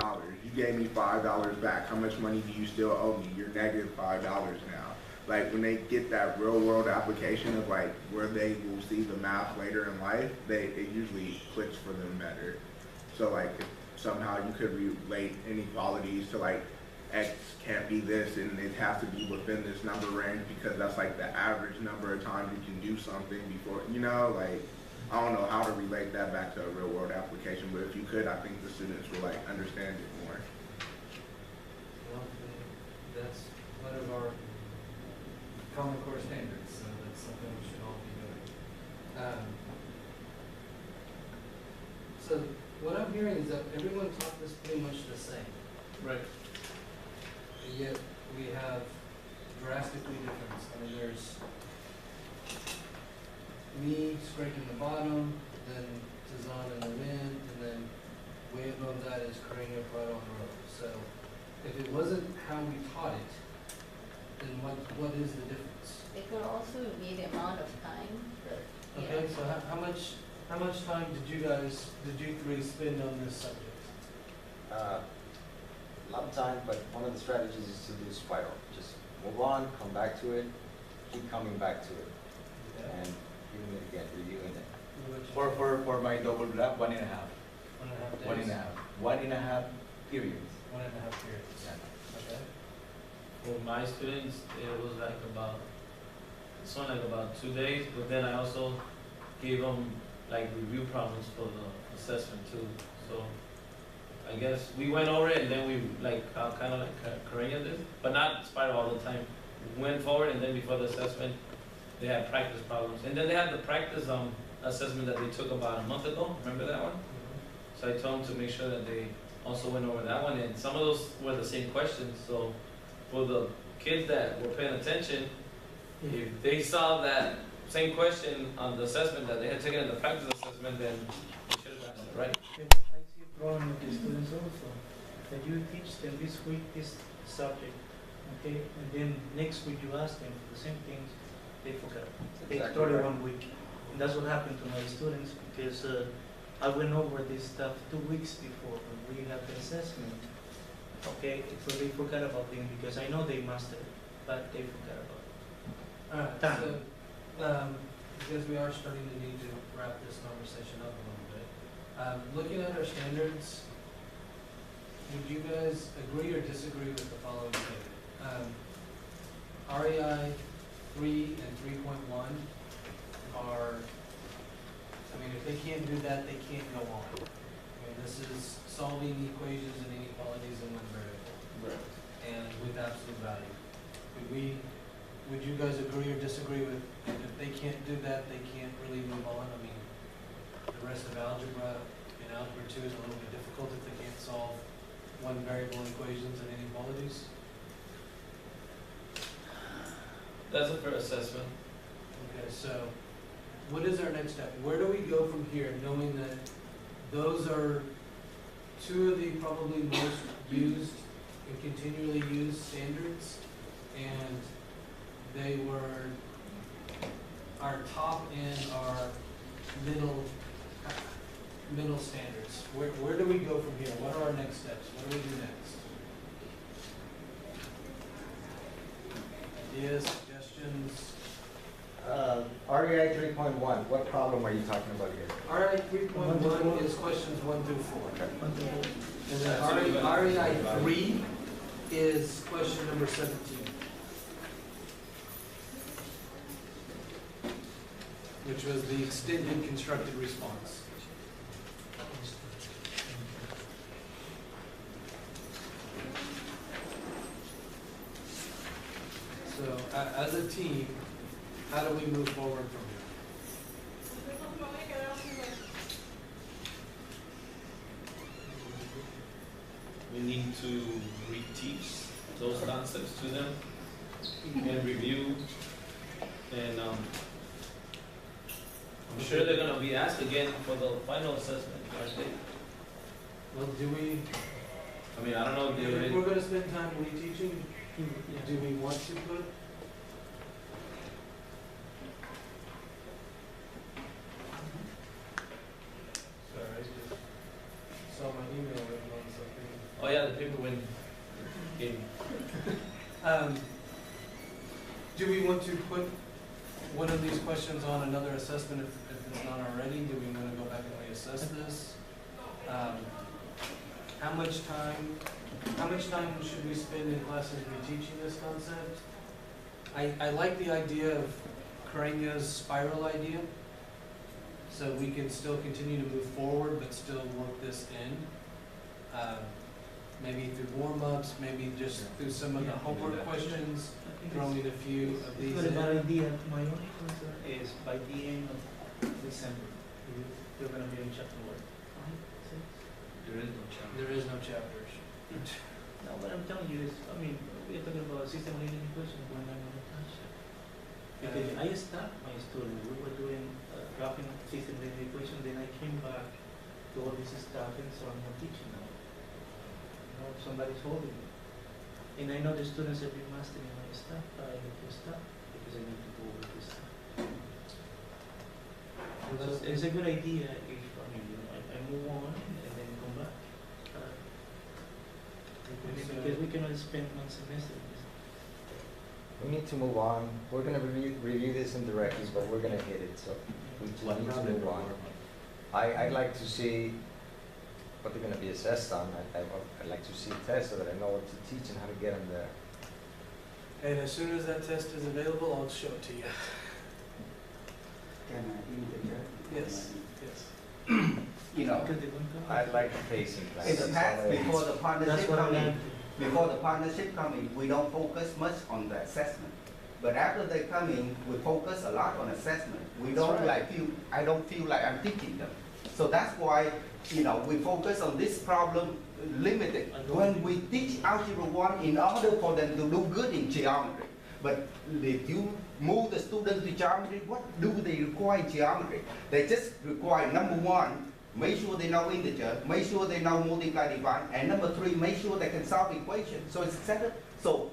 You gave me $5 back. How much money do you still owe me? You're negative $5 now. Like when they get that real world application of like where they will see the math later in life, it usually clicks for them better. So like if somehow you could relate inequalities to like X can't be this and it has to be within this number range because that's like the average number of times you can do something before, you know, like I don't know how to relate that back to a real world application, but if you could, I think the students will like understand it more.
Well, that's one of our Common Core standards, so that's something we should all be doing. So what I'm hearing is that everyone taught this pretty much the same.
Right.
Yet we have drastically different. I mean, there's me scraping the bottom, then Tizan in the wind, and then way above that is Karina right on the road. So if it wasn't how we taught it, then what is the difference?
It could also be the amount of time that, you
Okay,
know.
so how much time did you three spend on this subject?
A lot of time, but one of the strategies is to do spiral. Just move on, come back to it, keep coming back to it, and doing it again, reviewing it.
For my double graph, 1.5.
1.5 days?
1.5 periods.
1.5 periods.
Yeah.
Okay.
For my students, it was like about this one like about 2 days, but then I also gave them like review problems for the assessment too. So I guess we went over it and then we like kind of like Karina did, but not spiral all the time. We went forward and then before the assessment, they had practice problems. And then they had the practice assessment that they took about a month ago. Remember that one? So I told them to make sure that they also went over that one. And some of those were the same questions. So for the kids that were paying attention, if they saw that same question on the assessment that they had taken in the practice assessment, then they should have gotten it right.
I see a problem with the students also, that you teach them this week this subject, okay, and then next week you ask them for the same things, they forgot. They
Exactly
started
right.
1 week, and that's what happened to my students, because I went over this stuff 2 weeks before when we had the assessment, okay, so they forgot about them, because I know they mastered it, but they forgot about it.
Alright,
Done.
so, because we are starting to need to wrap this conversation up a little bit. Looking at our standards, would you guys agree or disagree with the following statement? REI 3 and 3.1 are, I mean, if they can't do that, they can't go on. I mean, this is solving equations and inequalities in one variable.
Right.
And with absolute value. Would you guys agree or disagree with, if they can't do that, they can't really move on? I mean, the rest of algebra and algebra 2 is a little bit difficult if they can't solve one variable equations and inequalities.
That's a fair assessment.
Okay, so what is our next step? Where do we go from here, knowing that those are two of the probably most used and continually used standards, and they were our top and our middle standards? Where do we go from here? What are our next steps? What do we do next? Ideas, suggestions?
REI 3.1, what problem are you talking about here?
REI 3.1 is questions 1 through 4. And then REI 3 is question number 17. Which was the extended constructed response. So, as a team, how do we move forward from here?
We need to reteach those concepts to them and review. And I'm sure they're gonna be asked again for the final assessment, aren't they?
Well, do we,
I mean, I don't know if they
if
already.
we're gonna spend time reteaching, do we want to put? Sorry, I just saw my email written on something.
Oh yeah, the paper went. Game.
Do we want to put one of these questions on another assessment if it's not already? Do we want to go back and reassess this? How much time should we spend in classes reteaching this concept? I like the idea of Karenya's spiral idea, so we can still continue to move forward but still work this in. Maybe through warm-ups, maybe just through some of the homework questions, throwing a few of these
But
in.
my idea, my only concern is by the end of December, you're gonna be in chapter what? 5, 6?
There is no chance.
There is no chapters.
No, what I'm telling you is, I mean, we're talking about system learning equations when I'm gonna touch it. Because I stopped my students, we were doing, dropping system learning equation, then I came back to all this stuff, and so I'm not teaching now. You know, somebody's holding me. And I know the students have been mastering my stuff, but I need to stop, because I need to go with this stuff. So it's a good idea if, I mean, you know, I move on and then come back. Because we cannot spend one semester in this.
We need to move on. We're gonna review this indirectly, but we're gonna hit it, so we just need to move on. I'd like to see what they're gonna be assessed on. I'd like to see tests so that I know what to teach and how to get them there.
And as soon as that test is available, I'll show it to you.
Can I interject?
Yes, yes.
You know,
I'd like a pacing plan.
in the past, before the
That's
partnership
what I
coming,
meant.
before the partnership coming, we don't focus much on the assessment. But after they come in, we focus a lot on assessment. We don't I don't feel like I'm teaching them. So that's why, you know, we focus on this problem limited. When we teach Algebra 1 in order for them to do good in geometry. But if you move the students to geometry, what do they require in geometry? They just require, number one, make sure they know integer, make sure they know multiply, divide, and number three, make sure they can solve equations. So it's accepted. So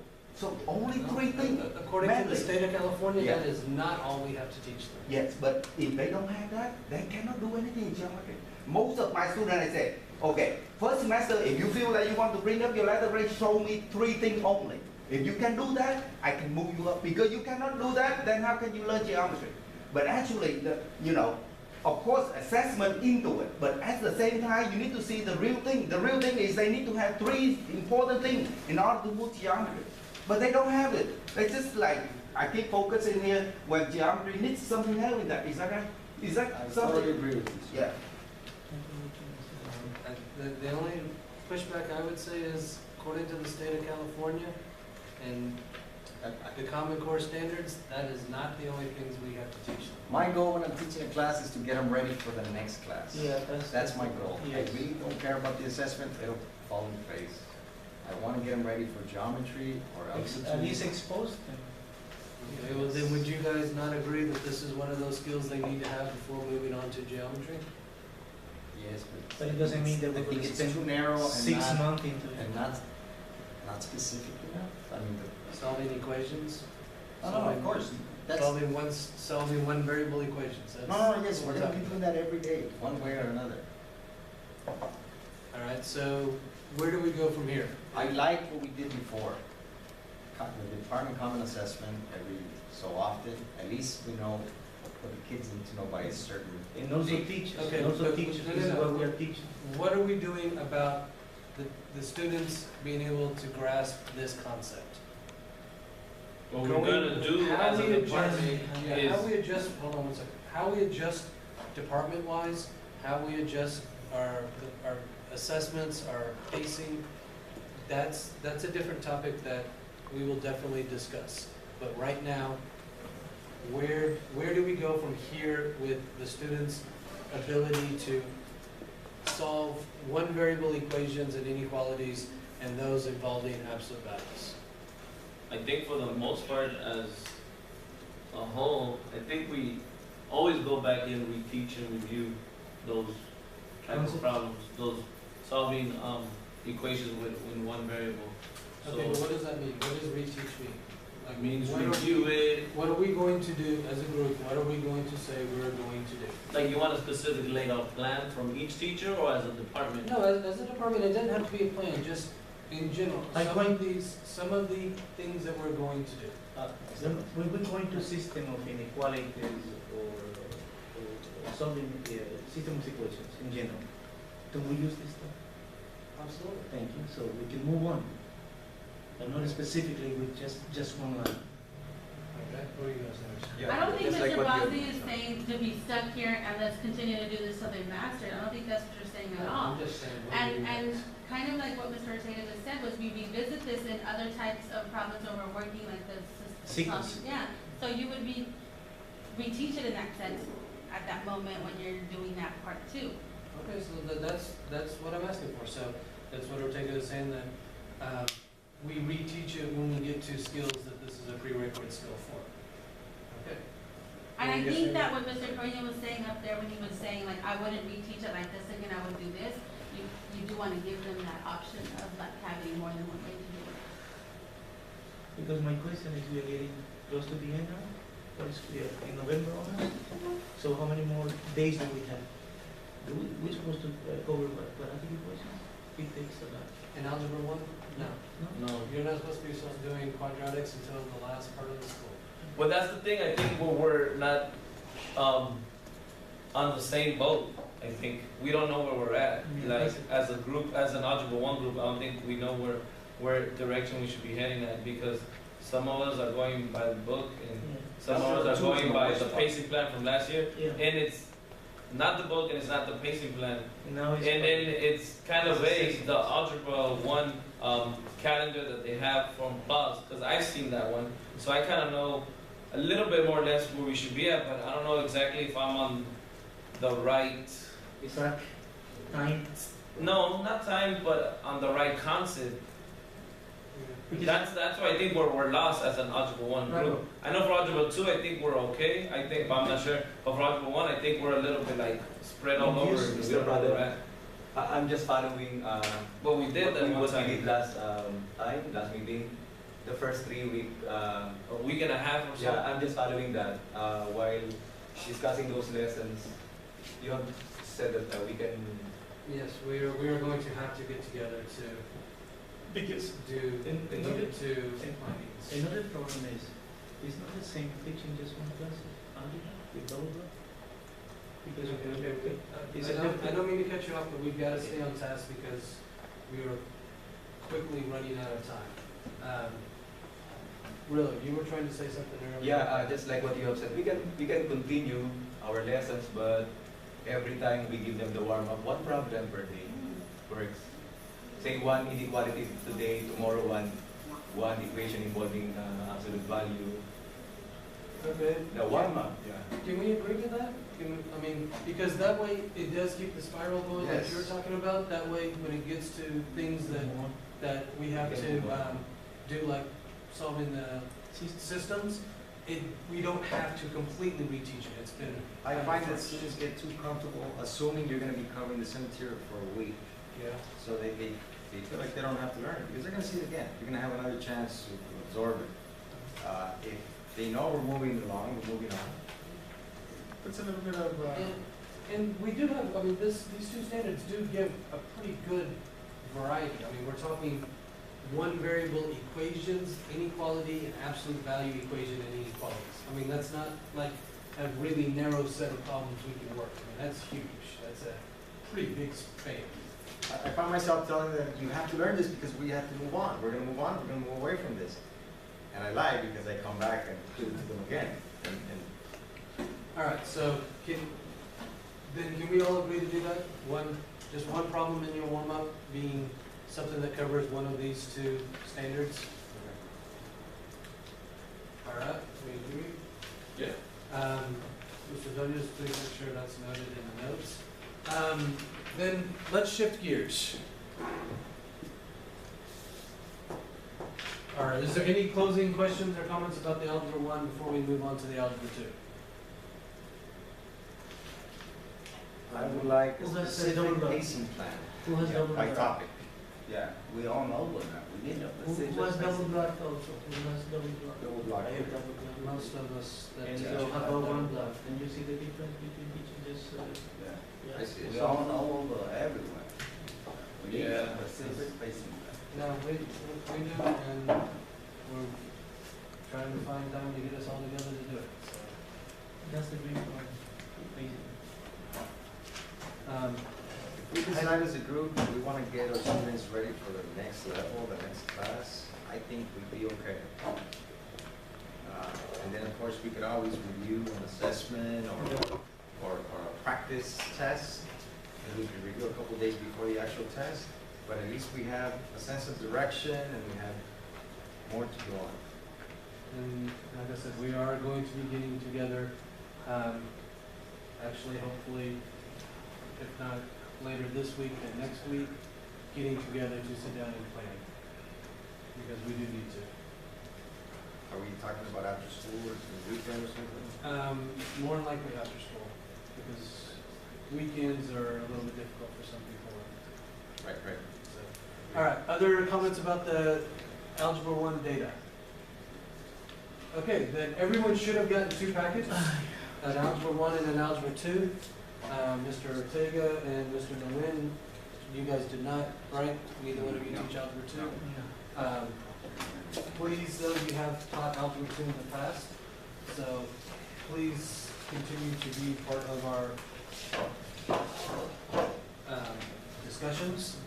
only three things.
According to the
Mainly.
state of California,
Yeah.
that is not all we have to teach them.
Yes, but if they don't have that, they cannot do anything in geometry. Most of my students, I say, okay, first semester, if you feel that you want to bring up your letter grade, show me three things only. If you can do that, I can move you up. Because you cannot do that, then how can you learn geometry? But actually, you know, of course, assessment into it. But at the same time, you need to see the real thing. The real thing is they need to have three important things in order to move geometry. But they don't have it. They just like, I keep focusing here when geometry needs something else in that. Is that right? Is that
I
something?
totally agree with you.
Yeah.
The only pushback I would say is, according to the state of California and the Common Core standards, that is not the only things we have to teach them.
My goal when I'm teaching a class is to get them ready for the next class.
Yeah,
That's my goal. I
Yes.
really don't care about the assessment, it'll fall in place. I want to get them ready for geometry or else.
At least expose them.
Okay, well then would you guys not agree that this is one of those skills they need to have before moving on to geometry?
Yes,
But it doesn't mean that
I
we're
think
gonna
it's
spend
too narrow and
6
not,
months into it.
and not specific enough. I mean,
Solving equations?
of course. That's,
Solving one variable equations. That's
no, yes,
what
we're
we're
gonna
talking
be doing that every day, one way or another.
All right, so where do we go from here?
I like what we did before. The Department Common Assessment every so often, at least we know what the kids need to know by a certain.
And also teach,
Okay,
and also
but-
teach,
no,
this is
no, no.
what we are teaching.
What are we doing about the students being able to grasp this concept?
What we're gonna do as a department
How we
is,
adjust, hold on one second, how we adjust department-wise, how we adjust our assessments, our pacing, that's a different topic that we will definitely discuss. But right now, where do we go from here with the students' ability to solve one variable equations and inequalities and those involving absolute values?
I think for the most part, as a whole, I think we always go back and reteach and review those type of problems, those solving equations in one variable.
Okay, but
So
what does that mean? What does reteach mean? Like,
means
what are
review it,
What are we going to do as a group? What are we going to say we're going to do?
like you want a specific laid out plan from each teacher or as a department?
No, as a department, it doesn't have to be a plan, just in general. Some of the things that we're going to do.
When we go into system of inequalities or solving system of equations in general, do we use this stuff?
Absolutely.
Thank you, so we can move on. But not specifically with just one line.
Okay, what are you guys saying?
I don't think
just like
Mr.
what you-
Bosely is saying to be stuck here and let's continue to do this till they master it. I don't think that's what you're saying at all.
I'm just saying. what do you
And
guys-
kind of like what Mr. Ortega just said was we revisit this in other types of problems when we're working like this.
Sequence.
Yeah, so you would reteach it in that sense at that moment when you're doing that part too.
Okay, so that's what I'm asking for. So that's what Ortega is saying, that we reteach it when we get to skills that this is a prerequisite skill for. Okay.
And I
Well,
think
yes,
that what Mr. Correa was saying up there when he was saying like, I wouldn't reteach it like this again, I would do this. You do want to give them that option of like having more than one way to do it.
Because my question is, we are getting close to the end now. What is clear, in November almost? So how many more days do we have? We're supposed to cover quadratic equations? It takes a lot.
In Algebra 1? No.
No.
You're not supposed to be doing quadratics until the last part of the school.
Well, that's the thing, I think we're not on the same boat. I think we don't know where we're at. Like as a group, as an Algebra 1 group, I don't think we know where direction we should be heading at, because some of us are going by the book, and some
That's
of us
the
are
tools
going
and
by
the
the
stuff.
pacing plan from last year.
Yeah.
And it's not the book and it's not the pacing plan.
And now
And then it's kind of vague, the Algebra 1 calendar that they have from Plus, because I've seen that one. So I kind of know a little bit more or less where we should be at, but I don't know exactly if I'm on the right,
Is that time?
no, not time, but on the right concept.
Because
That's why I think we're lost as an Algebra 1
Right.
group. I know for Algebra 2, I think we're okay, I think, but I'm not sure. But for Algebra 1, I think we're a little bit like spread all over.
Confused,
We
Mr.
don't know where we're
Brother.
at.
I'm just following
But we did that one
what we
time,
did last last meeting. The first 3 week.
a week and a half or so.
Yeah, I'm just following that. While discussing those lessons, you have said that we can.
Yes, we are going to have to get together to
because
do
another
two findings.
another problem is it's not the same teaching just one class algebra with double block. Because you can is it
I don't mean to cut you off, but we've got to stay on task because we are quickly running out of time. Really, you were trying to say something earlier?
Yeah, just like what you have said, we can continue our lessons, but every time we give them the warm up, one problem per day works. Say one inequality today, tomorrow one equation involving absolute value.
Okay.
The warm up, yeah.
Can we agree with that? I mean, because that way it does keep the spiral going like you were talking about. That way, when it gets to things that we have to do, like solving the systems, we don't have to completely reteach it. It's been.
I find that students get too comfortable assuming you're gonna be covering the same material for a week.
Yeah.
So they feel like they don't have to learn it, because they're gonna see it again. You're gonna have another chance to absorb it. If they know we're moving along, we're moving on.
It's a little bit of, and we do have, I mean, these two standards do give a pretty good variety. I mean, we're talking one variable equations, inequality, and absolute value equation and inequalities. I mean, that's not like a really narrow set of problems we can work. I mean, that's huge. That's a pretty big span.
I find myself telling them, you have to learn this because we have to move on. We're gonna move on, we're gonna move away from this. And I lie because I come back and do it to them again.
All right, so can we all agree to do that? Just one problem in your warm-up being something that covers one of these two standards? All right, we agree?
Yeah.
Mr. Daniels, please make sure that's noted in the notes. Then let's shift gears. All right, is there any closing questions or comments about the Algebra 1 before we move on to the Algebra 2?
I would like a
Who has the
specific
double
pacing plan.
Who has double
By
block?
topic.
Yeah, we all know what that, we need a
Who
specific.
has double block also? Who has double block?
Double block.
I have double block.
Most of us that
And
teach
so
have
how about
double
one
block.
block? And you see the difference between teaching just,
Yeah,
yeah.
I see.
we all know over everywhere. We need
Yeah.
a specific pacing plan.
No, we do, and we're trying to find time to get us all together to do it, so.
That's the main point. Basically.
If we decide as a group, we want to get our students ready for the next level, the next class, I think we'd be okay. And then, of course, we could always review an assessment or a practice test. And we could review a couple days before the actual test, but at least we have a sense of direction and we have more to go on.
And like I said, we are going to be getting together, actually, hopefully, if not later this week, then next week, getting together to sit down and plan. Because we do need to.
Are we talking about after school or the weekend or something?
More than likely after school, because weekends are a little bit difficult for some people.
Right.
So. All right, other comments about the Algebra 1 data? Okay, then everyone should have gotten two packets, an Algebra 1 and an Algebra 2. Mr. Ortega and Mr. Nguyen, you guys did not, right? Neither one of you teach Algebra 2. Please, though, you have taught Algebra 2 in the past, so please continue to be part of our discussions.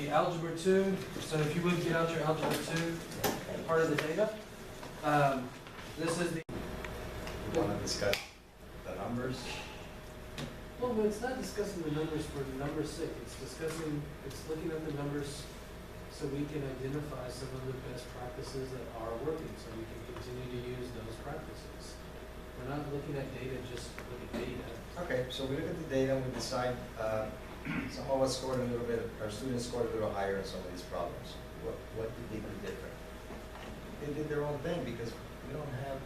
The the algebra 2. So if you would get out your algebra 2 part of the data. This is the.
We want to discuss the numbers.
Well, but it's not discussing the numbers for number 6. It's looking at the numbers so we can identify some of the best practices that are working, so we can continue to use those practices. We're not looking at data just to look at data.
Okay, so we look at the data and we decide, some of us scored a little bit, our students scored a little higher in some of these problems. What did they do different? They did their own thing because we don't have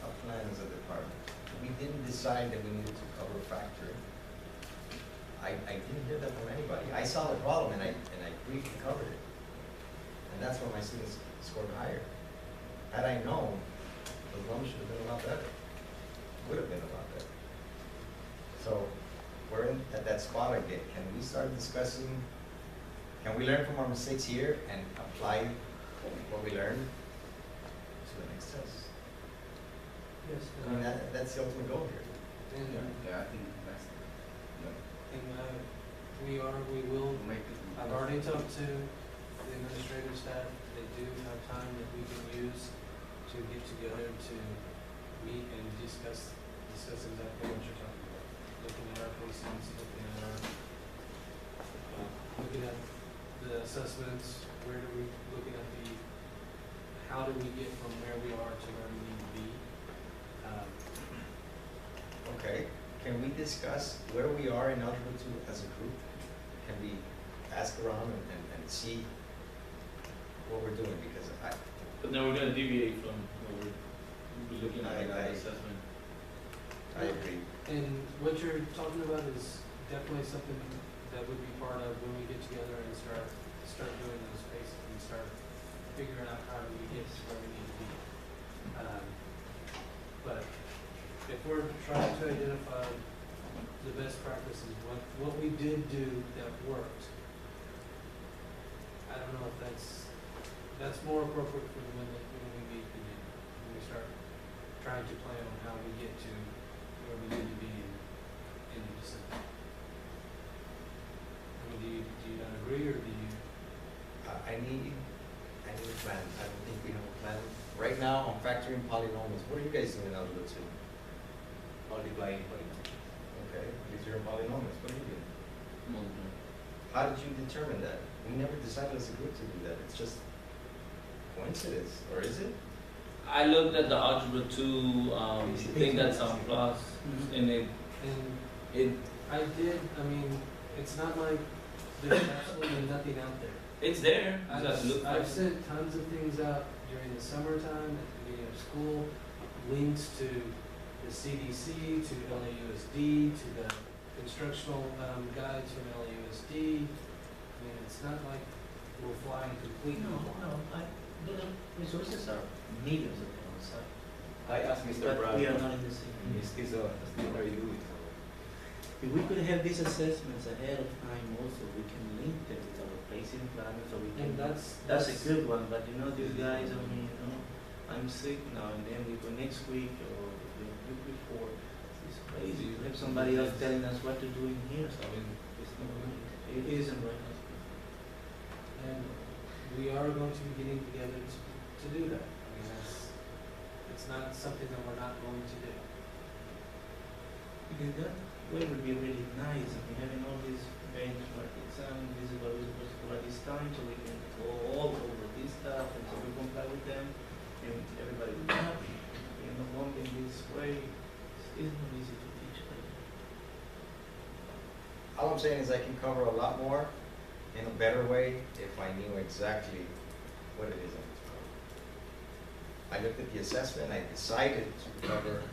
a plan as a department. We didn't decide that we needed to cover factoring. I didn't hear that from anybody. I saw the problem and I agreed to cover it. And that's why my students scored higher. Had I known, the loan should have been a lot better. Would have been a lot better. So we're at that spot again. Can we start discussing, can we learn from our mistakes here and apply what we learned to the next test?
Yes.
I mean, that's the ultimate goal here.
And,
Yeah, I think that's,
we will,
make it.
I've already talked to the administrative staff. They do have time that we can use to get together to meet and discuss exactly what you're talking about. Looking at our placements, looking at the assessments, looking at how do we get from where we are to where we need to be.
Okay, can we discuss where we are in Algebra 2 as a group? Can we ask around and see what we're doing? Because
But then we're gonna deviate from what we're looking at that assessment.
I agree.
And what you're talking about is definitely something that would be part of when we get together and start doing those spaces and start figuring out how do we get to where we need to be. But if we're trying to identify the best practices, what we did do that worked, I don't know if that's more appropriate for when we meet again, when we start trying to plan on how we get to where we need to be in December. I mean, do you not agree, or do you?
I need a plan. I don't think we have a plan. Right now, I'm factoring polynomials. What are you guys doing in Algebra 2?
Multiplying polynomials.
Okay, these are polynomials. What are you doing?
Multiplying.
How did you determine that? We never decided as a group to do that. It's just coincidence, or is it?
I looked at the algebra 2 thing that's on plus, and it
I did. I mean, it's not like there's absolutely nothing out there.
it's there. You just look for
I've
it.
sent tons of things out during the summertime at the beginning of school, links to the CDC, to LAUSD, to the instructional guides from LAUSD. I mean, it's not like we're flying completely.
The resources are millions of pounds.
I asked Mr.
But
Brown.
we are not in the same.
Still are you doing?
If we could have these assessments ahead of time also, we can link them with our placing plan, so we can.
And that's
That's a good one, but you know, these guys, I mean, you know, I'm sick now, and then we go next week or the week before. It's crazy. You have somebody else telling us what to do in here, so it's not right. It isn't right.
And we are going to be getting together to do that. I mean, it's not something that we're not going to do.
Because that way would be really nice, I mean, having all these benchmark exams, visible at this time, so we can go all over this stuff, and so we comply with them, and everybody will be happy. You know, one in this way, it's not easy to teach.
All I'm saying is I can cover a lot more in a better way if I knew exactly what it is I need to cover. I looked at the assessment, I decided to cover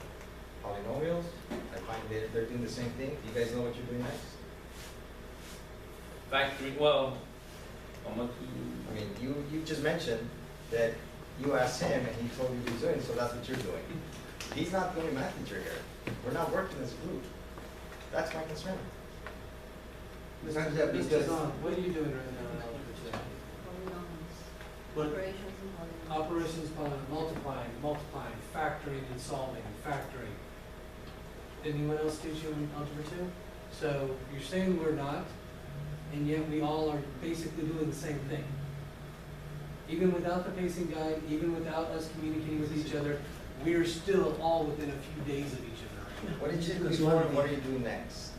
polynomials. I find they're doing the same thing. Do you guys know what you're doing next?
Factory. Well,
I mean, you just mentioned that you asked him and he told you what he's doing, so that's what you're doing. He's not doing math teacher here. We're not working as a group. That's my concern.
Mr. Zahn, what are you doing right now in Algebra 2?
Polynomials. Operations and polynomials.
Operations, multiplying, factoring and solving, factoring. Anyone else teach you in Algebra 2? So you're saying we're not, and yet we all are basically doing the same thing. Even without the pacing guide, even without us communicating with each other, we're still all within a few days of each other.
What did you do before, and what are you doing next?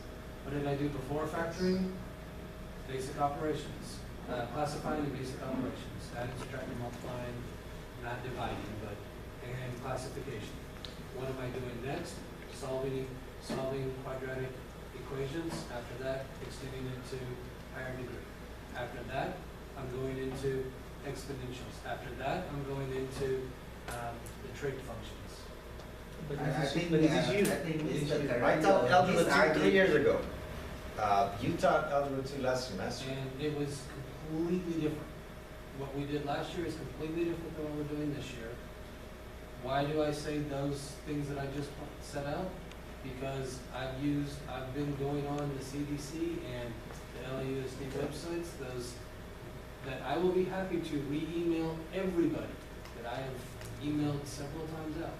What did I do before factoring? Basic operations, classifying and basic operations, adding, subtracting, multiplying, not dividing, but, and classification. What am I doing next? Solving quadratic equations. After that, extending into higher degree. After that, I'm going into exponentials. After that, I'm going into the trait functions.
I think Mr.
I taught algebra 2 3 years ago. You taught algebra 2 last semester.
And it was completely different. What we did last year is completely different than what we're doing this year. Why do I say those things that I just set out? Because I've been going on the CDC and the LAUSD websites, that I will be happy to re-email everybody that I have emailed several times out.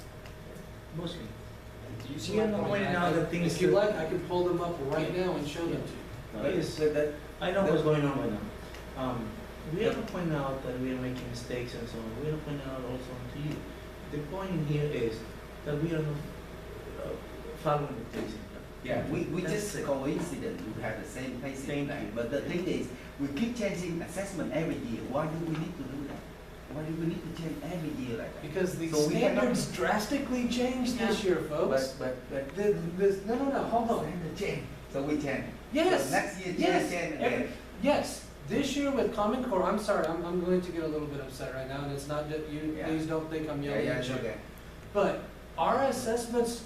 Mostly.
Do you see
We are
my
not
point?
pointing out the things.
If you like, I can pull them up right now and show them to you.
Yes, I know what's going on right now. We are not pointing out that we are making mistakes and so on. We are not pointing out also to you. The point in here is that we are not following the pacing plan.
Yeah, we
That's
just
it.
coincident to have the same pacing
Thank
plan.
you.
But the thing is, we keep changing assessment every year. Why do we need to do that? Why do we need to change every year like that?
Because the
So we cannot-
standards drastically changed this year, folks.
But
No, hold on.
standard change, so we change.
Yes.
So next year,
Yes.
change
Every-
again.
Yes, this year with Common Core, I'm sorry, I'm going to get a little bit upset right now, and it's not that you,
Yeah.
please don't think I'm yelling
Yeah,
at
it's
you.
okay.
But our assessments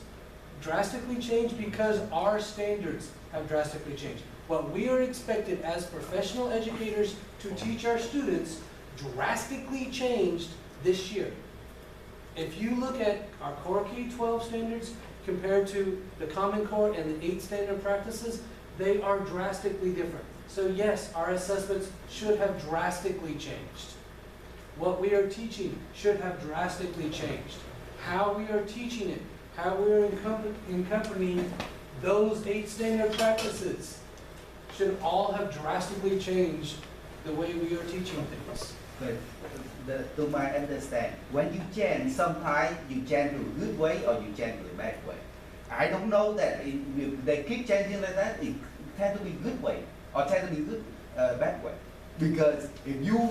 drastically changed because our standards have drastically changed. What we are expected as professional educators to teach our students drastically changed this year. If you look at our core K-12 standards compared to the Common Core and the 8 standard practices, they are drastically different. So yes, our assessments should have drastically changed. What we are teaching should have drastically changed. How we are teaching it, how we are accompanying those 8 standard practices should all have drastically changed the way we are teaching things.
But to my understand, when you change, sometimes you change to a good way or you change to a bad way. I don't know that if they keep changing like that, it tend to be good way or tend to be good bad way. Because if you,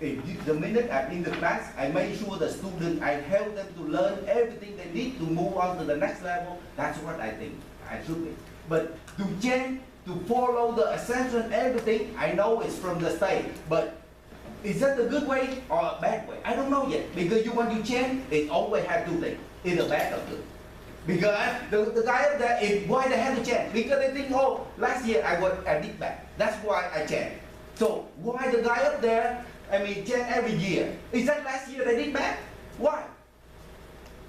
the minute I'm in the class, I make sure the student, I help them to learn everything they need to move on to the next level. That's what I think I should be. But to change, to follow the assumption, everything, I know it's from the state, but is that the good way or a bad way? I don't know yet. Because when you change, it always have two things, either bad or good. Because the guy up there, why they have to change? Because they think, oh, last year I did bad. That's why I changed. So why the guy up there, change every year? Is that last year they did bad? Why?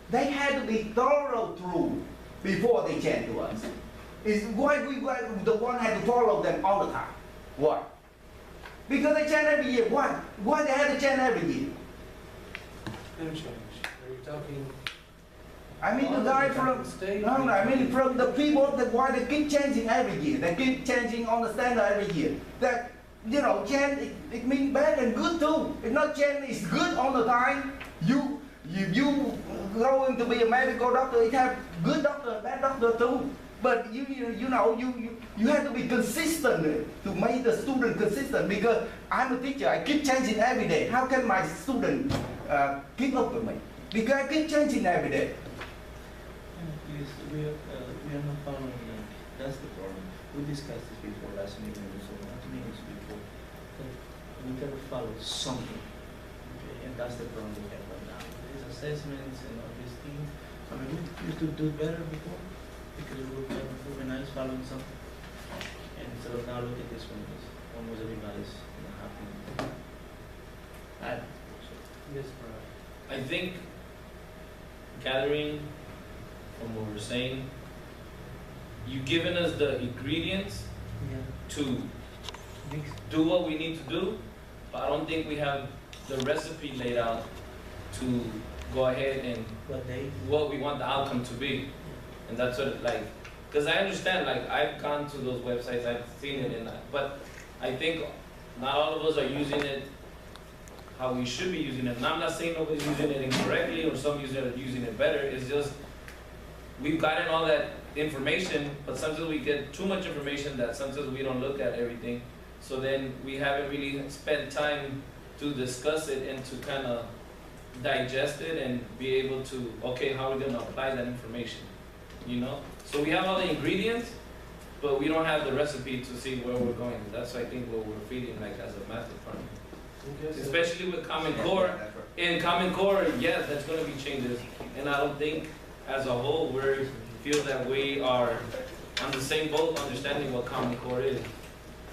They had to be thorough through before they change to us. Is why the one had to follow them all the time. Why? Because they change every year. Why? Why they have to change every year?
No change. Are you talking?
The guy from from the people that why they keep changing every year. They keep changing on the standard every year. That change it means bad and good too. It's not change is good all the time. You going to be a medical doctor, it have good doctor and bad doctor too. But you have to be consistent to make the student consistent, because I'm a teacher, I keep changing every day. How can my student keep up with me? Because I keep changing every day.
Yes, we are not following that. That's the problem. We discussed this before last meeting and so on, meetings before. But we gotta follow something. Okay, and that's the problem we have right now. These assessments and all these things. We used to do better before, because we were organized following something. And so now look at this one, almost everybody's happening.
Yes, bro.
I think gathering from what we're saying, you've given us the ingredients to do what we need to do, but I don't think we have the recipe laid out to go ahead and what we want the outcome to be. And that's what, because I understand, I've gone to those websites, I've seen it, but I think not all of us are using it how we should be using it. And I'm not saying nobody's using it incorrectly or some users are using it better. It's just we've gotten all that information, but sometimes we get too much information that sometimes we don't look at everything. So then we haven't really spent time to discuss it and to kind of digest it and be able to, okay, how are we going to apply that information, you know? So we have all the ingredients, but we don't have the recipe to see where we're going. That's, I think, what we're feeding like as a math department.
Okay, so-
Especially with Common Core. In Common Core, yes, there's going to be changes. And I don't think as a whole we feel that we are on the same boat understanding what Common Core is.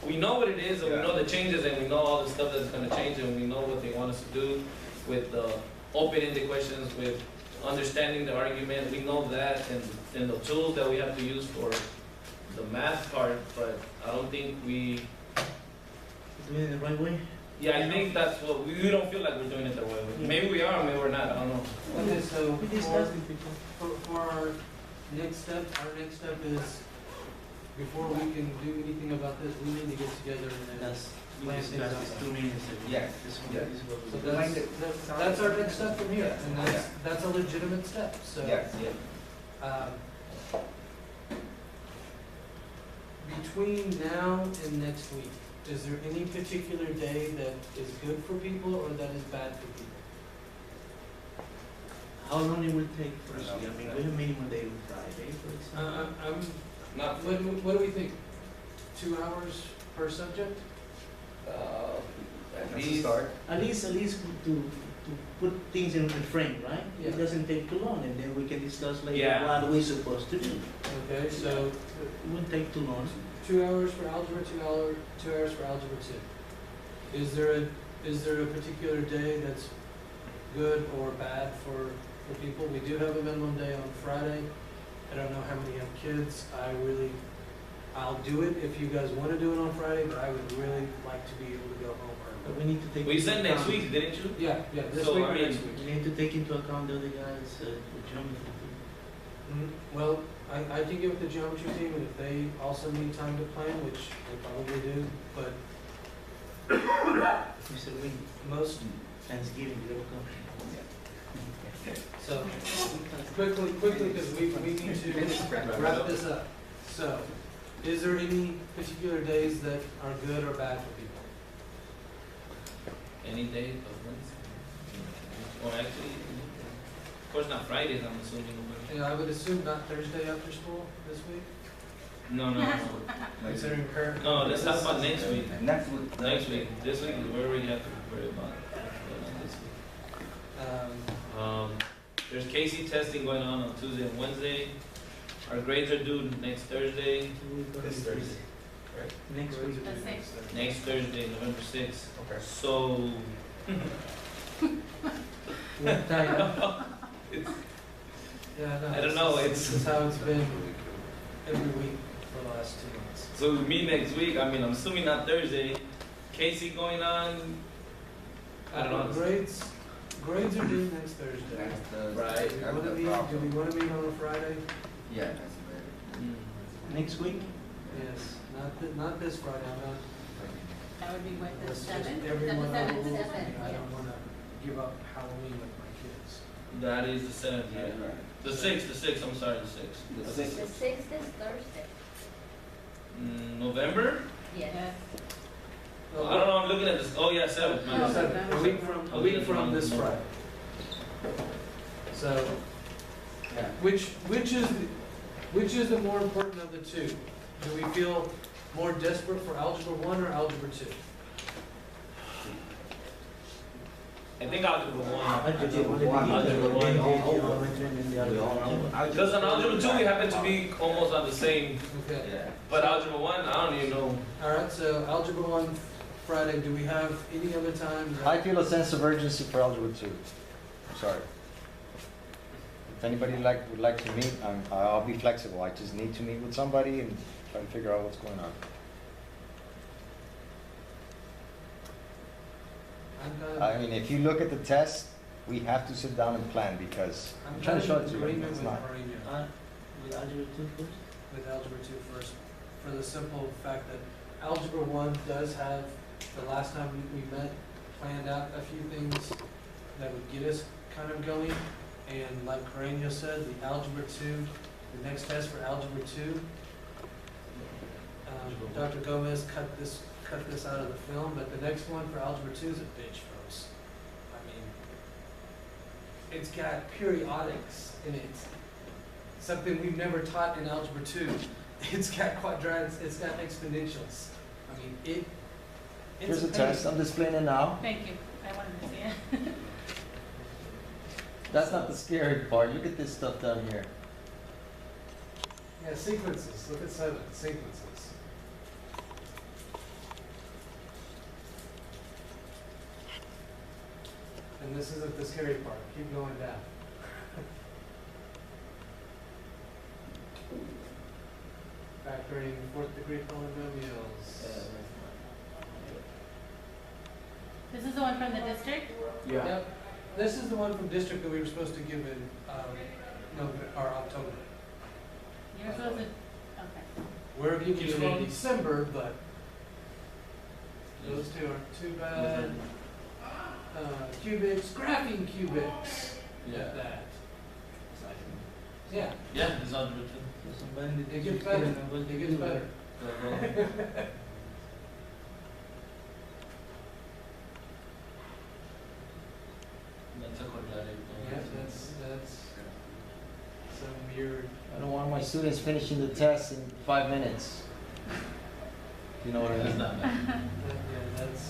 We know what it is, and we know the changes, and we know all the stuff that's going to change, and we know what they want us to do with the open-ended questions, with understanding the argument. We know that, and the tools that we have to use for the math part, but I don't think we...
Doing it the right way?
Yeah, I think that's what, we don't feel like we're doing it the right way. Maybe we are, maybe we're not, I don't know.
Okay, so
We discussed it before.
for our next step is, before we can do anything about this, we need to get together and then
Yes, we
plan things
discussed this
out.
2 minutes ago.
Yes.
This one,
Yes.
this is what we
So that's our next step from here, and
Yeah.
that's a legitimate step, so.
Yes.
Between now and next week, is there any particular day that is good for people or that is bad for people?
How long it will take firstly? I mean, we have meeting Monday to Friday, for example.
I'm,
Not,
what do we think? 2 hours per subject?
at
That's a
least,
start.
At least to put things in the frame, right?
Yeah.
It doesn't take too long, and then we can discuss later
Yeah.
what we're supposed to do.
Okay, so
It wouldn't take too long.
2 hours for algebra, 2 hours for algebra 2. Is there a particular day that's good or bad for people? We do have a minimum day on Friday. I don't know how many have kids. I'll do it if you guys want to do it on Friday, but I would really like to be able to go home
But
early.
we need to take.
we
into
said next
account-
week, didn't you?
Yeah, this
So,
week
I
or
mean,
next week.
We need to take into account the other guys, the geometry.
Well, I can get with the geometry team, and if they also need time to plan, which they probably do, but
Mr. Wing,
most,
Thanksgiving, you will come.
so, quickly, because we need to wrap this up. So, is there any particular days that are good or bad for people?
Any day of Wednesday. Or actually, of course not Fridays, I'm assuming.
Yeah, I would assume not Thursday after school this week,
No, no, no.
considering current.
No, let's talk about next week.
Next week.
Next week. This week is where we have to worry about. This week. There's Casey testing going on Tuesday and Wednesday. Our grades are due next Thursday.
This Thursday. Right?
Next week.
The sixth.
Next Thursday, November 6th.
Okay.
So,
We're tired.
it's,
Yeah, no.
I don't know,
This is how it's been every week for the last 2 months.
so we meet next week. I mean, I'm assuming not Thursday. Casey going on. I don't know.
Grades are due next Thursday.
Next Thursday.
Right.
Do we
That's
wanna
the
meet, do
problem.
we wanna meet on a Friday?
Yeah, that's better.
Next week?
Yes, not this Friday, I'm not.
That would be what, the
Let's just
seventh?
everyone
The seventh,
knows,
seventh,
I
yeah.
don't wanna give up Halloween with my kids.
That is the 7th, yeah.
Right.
The 6th, I'm sorry, the 6th.
The
The
sixth.
6th is Thursday.
November?
Yes.
I don't know, I'm looking at this. Oh, yeah, 7th.
No,
my
seventh.
bad.
A week from this Friday. So,
Yeah.
which is the more important of the two? Do we feel more desperate for algebra 1 or algebra 2?
I think algebra 1.
Because
Because on algebra 2, we happen to be almost on the same,
Okay.
Yeah.
but algebra 1, I don't even know.
All right, so algebra 1 Friday, do we have any other time? that-
I feel a sense of urgency for algebra 2. I'm sorry. If anybody would like to meet, I'll be flexible. I just need to meet with somebody and try to figure out what's going on. I mean, if you look at the test, we have to sit down and plan because I'm trying to show it to you.
Agreement
It's
with
not.
Maureen,
with algebra 2 first?
with algebra 2 first, for the simple fact that Algebra 1 does have, the last time we met, planned out a few things that would get us kind of going. And like Carreño said, the Algebra 2, the next test for Algebra 2, Dr. Gomez cut this out of the film, but the next one for Algebra 2 is a bitch, folks. I mean, it's got periodics in it. Something we've never taught in Algebra 2. It's got quadratics, it's got exponentials. I mean, it's
Here's a
pain.
test, I'm displaying it now.
Thank you, I wanted to see it.
That's not the scary part, look at this stuff down here.
Yeah, sequences, look at 7, sequences. And this isn't the scary part, keep going down. Factoring fourth degree polynomials.
This is the one from the district?
Yep. This is the one from district that we were supposed to give in, November, or October.
You're supposed to, okay.
We're giving it in December, but those two aren't too bad. Cubics, graphing cubics.
Yeah.
That. Yeah.
Yeah, it's Algebra 2.
It gets better. It gets better.
That's a quadratic.
Yeah, that's some weird.
I don't want my students finishing the test in 5 minutes. You know what I
That's
mean?
not bad.
Yeah, that's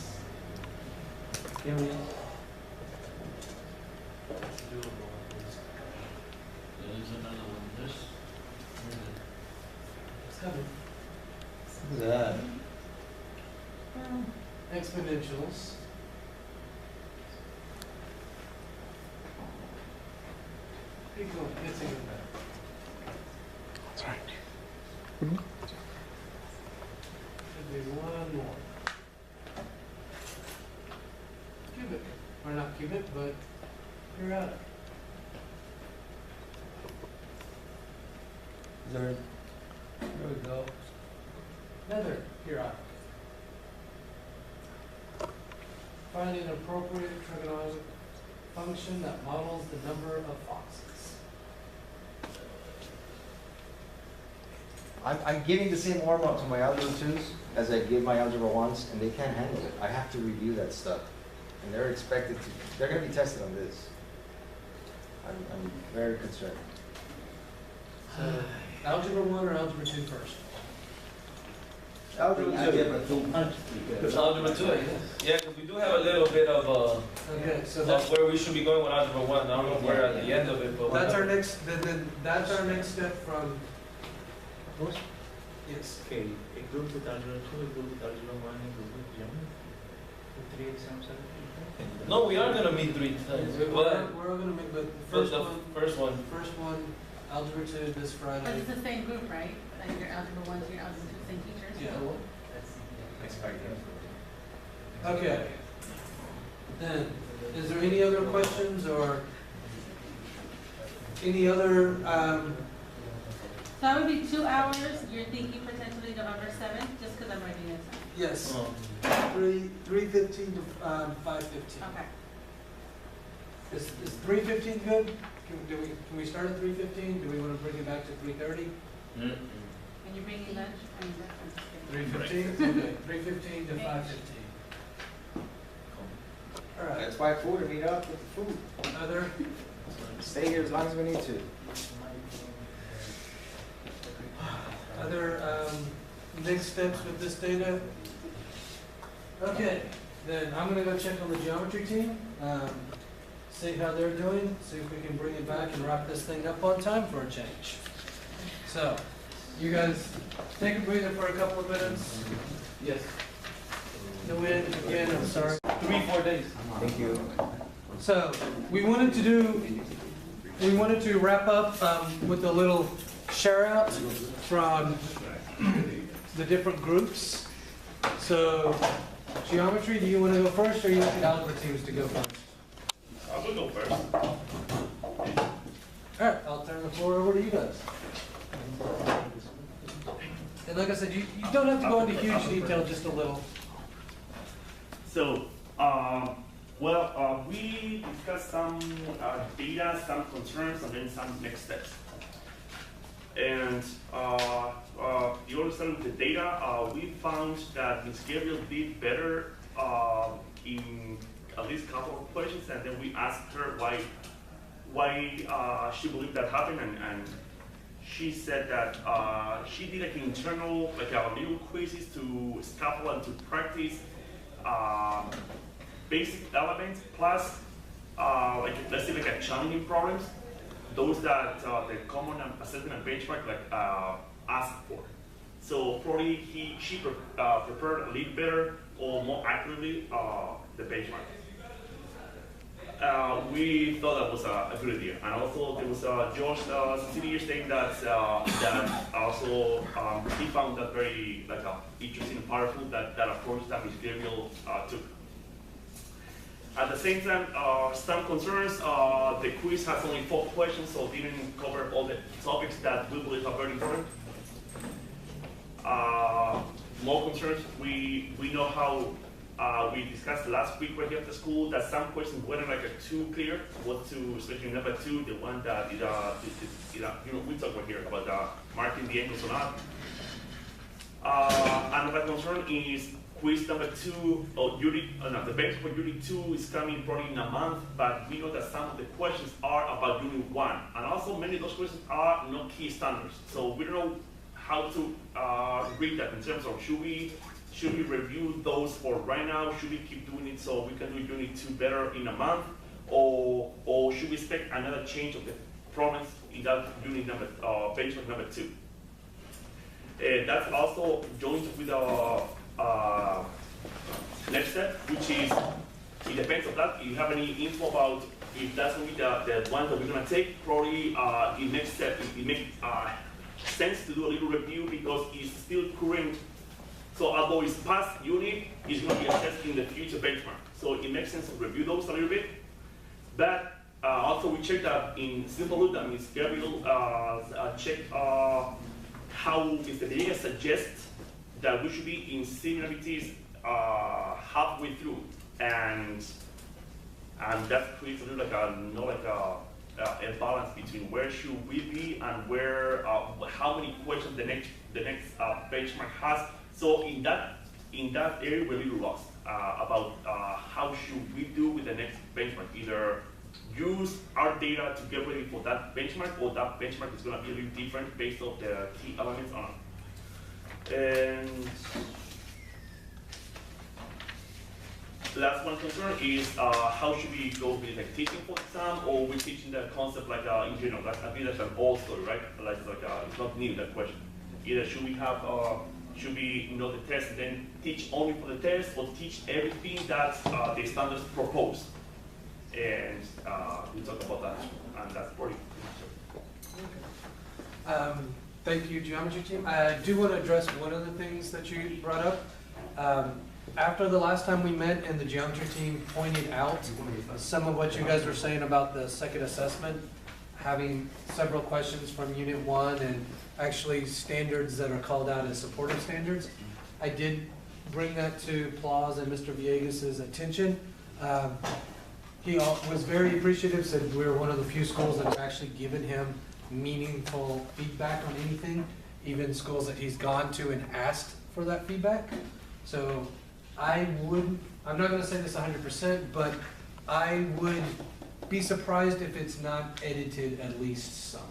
Doable. There's another one. This.
It's coming.
Look at that.
Exponentials. Keep going. It's even better.
That's right.
Should be one more. Cubic, or not cubic, but periodic.
There we go.
Another periodic. Find an appropriate trigonometric function that models the number of foxes.
I'm giving the same warm-up to my Algebra 2s as I give my Algebra 1s, and they can't handle it. I have to review that stuff. And they're expected to, they're gonna be tested on this. I'm very concerned.
So, Algebra 1 or Algebra 2 first?
Algebra 2.
It's Algebra 2, I guess. Yeah, because we do have a little bit of
Okay, so
of
that's,
where we should be going with Algebra 1. I don't know where at the end of it, but
that's our next, then that's our next step from, yes.
Okay, a group with Algebra 2, a group with Algebra 1, and a group with Geometry. The 3 exams are different.
No, we are gonna meet 3 times. But
We're all gonna make, but the first one, first one, Algebra 2 this
But
Friday.
it's the same group, right? Like your Algebra 1 to your Algebra 2, same teachers?
Yeah. Okay. Then, is there any other questions or any other,
So that would be 2 hours, you're thinking potentially November 7th, just because I'm writing this down.
yes,
Oh.
3:15 to 5:15.
Okay.
Is 3:15 good? Can we start at 3:15? Do we want to bring it back to 3:30?
And you're bringing lunch? I mean, I'm just kidding.
3:15? Okay, 3:15 to 5:15. All right,
Let's buy food and meet up with the food.
other,
Stay here as long as we need to.
next steps with this data? Okay, then I'm gonna go check on the geometry team, see how they're doing, see if we can bring it back and wrap this thing up on time for a change. So, you guys take a breather for a couple of minutes.
yes,
No win, again, I'm sorry.
3-4 days.
Thank you.
So, we wanted to wrap up with a little share out from the different groups. So, geometry, do you want to go first, or you want the algebra teams to go first?
I'll go first.
All right, I'll turn the floor over to you guys. And like I said, you don't have to go into huge detail, just a little.
So, we discussed some data, some concerns, and then some next steps. And the other side with the data, we found that Ms. Gabriel did better in at least a couple of questions, and then we asked her why she believed that happened, and she said that she did like internal, like little quizzes to scaffold and to practice basic elements, plus like let's say like a challenging problems, those that the common assessment and benchmark like asked for. So probably she prepared a little better or more accurately the benchmark. We thought that was a good idea, and also there was Josh senior saying that that also he found that very like interesting and powerful that approach that Ms. Gabriel took. At the same time, some concerns. The quiz has only 4 questions, so didn't cover all the topics that we believe are very important. More concerns. We know how. We discussed last week right here at the school that some questions weren't like too clear. What to, especially number 2, the one that we talked about here about marking the angles or not. Another concern is quiz number 2, or the bench for unit 2 is coming probably in a month, but we know that some of the questions are about unit 1, and also many of those questions are not key standards. So we don't know how to read that in terms of should we review those for right now? Should we keep doing it so we can do unit 2 better in a month? Or should we expect another change of the problems in that unit number, benchmark number 2? That's also joined with our next step, which is, it depends on that. If you have any info about if that's going to be the one that we're going to take, probably in next step, it makes sense to do a little review because it's still current. So although it's past unit, it's going to be assessed in the future benchmark. So it makes sense to review those a little bit. But also we checked that in simple loop that Ms. Gabriel checked how Mr. Villegas suggests that we should be in similarities halfway through. And that creates a little like a balance between where should we be and where how many questions the next benchmark has. So in that area, we're a little lost about how should we do with the next benchmark. Either use our data to get ready for that benchmark, or that benchmark is going to be a little different based on the key elements on it. And the last one concern is how should we go with like teaching for exam, or we teaching the concept like in general. I think that's an old story, right? Like it's not new, that question. Either should we have should we know the test and then teach only for the test, or teach everything that the standards propose? And we talk about that, and that's pretty.
Thank you, geometry team. I do want to address one of the things that you brought up. After the last time we met and the geometry team pointed out some of what you guys were saying about the second assessment, having several questions from Unit 1 and actually standards that are called out as supportive standards, I did bring that to Plaus and Mr. Villegas' attention. He was very appreciative, said we were one of the few schools that have actually given him meaningful feedback on anything, even schools that he's gone to and asked for that feedback. So I'm not going to say this 100%, but I would be surprised if it's not edited at least some.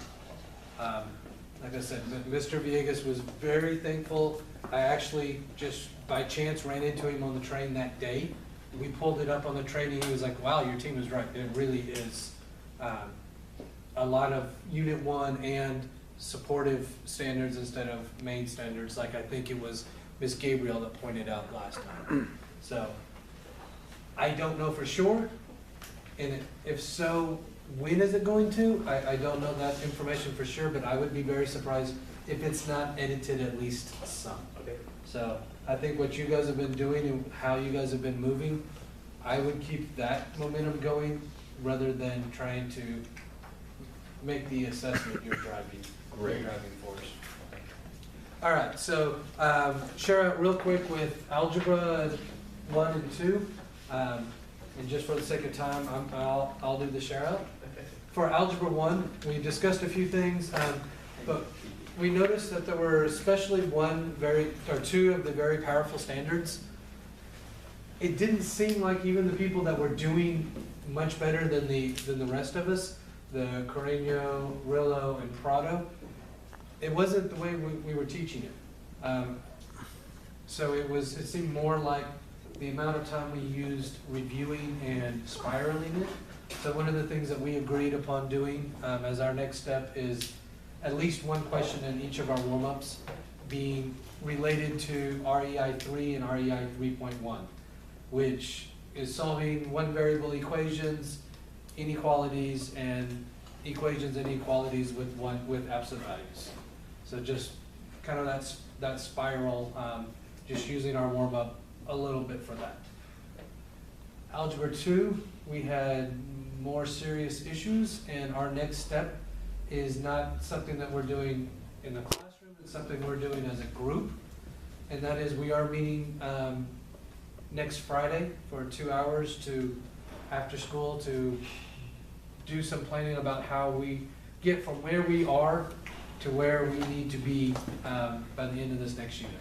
Like I said, Mr. Villegas was very thankful. I actually just by chance ran into him on the train that day. We pulled it up on the train and he was like, wow, your team is right. It really is a lot of Unit 1 and supportive standards instead of main standards, like I think it was Ms. Gabriel that pointed out last time. So I don't know for sure, and if so, when is it going to? I don't know that information for sure, but I would be very surprised if it's not edited at least some.
Okay.
So I think what you guys have been doing and how you guys have been moving, I would keep that momentum going rather than trying to make the assessment your driving force. All right, so share out real quick with Algebra 1 and 2. And just for the sake of time, I'll do the share out. For Algebra 1, we discussed a few things, but we noticed that there were especially two of the very powerful standards. It didn't seem like even the people that were doing much better than the rest of us, the Carreño, Rillo, and Prado, it wasn't the way we were teaching it. So it seemed more like the amount of time we used reviewing and spiraling it. So one of the things that we agreed upon doing as our next step is at least one question in each of our warm-ups being related to REI 3 and REI 3.1, which is solving one variable equations, inequalities, and equations and inequalities with absolute values. So just kind of that spiral, just using our warm-up a little bit for that. Algebra 2, we had more serious issues, and our next step is not something that we're doing in the classroom, it's something we're doing as a group, and that is we are meeting next Friday for 2 hours after school to do some planning about how we get from where we are to where we need to be by the end of this next unit.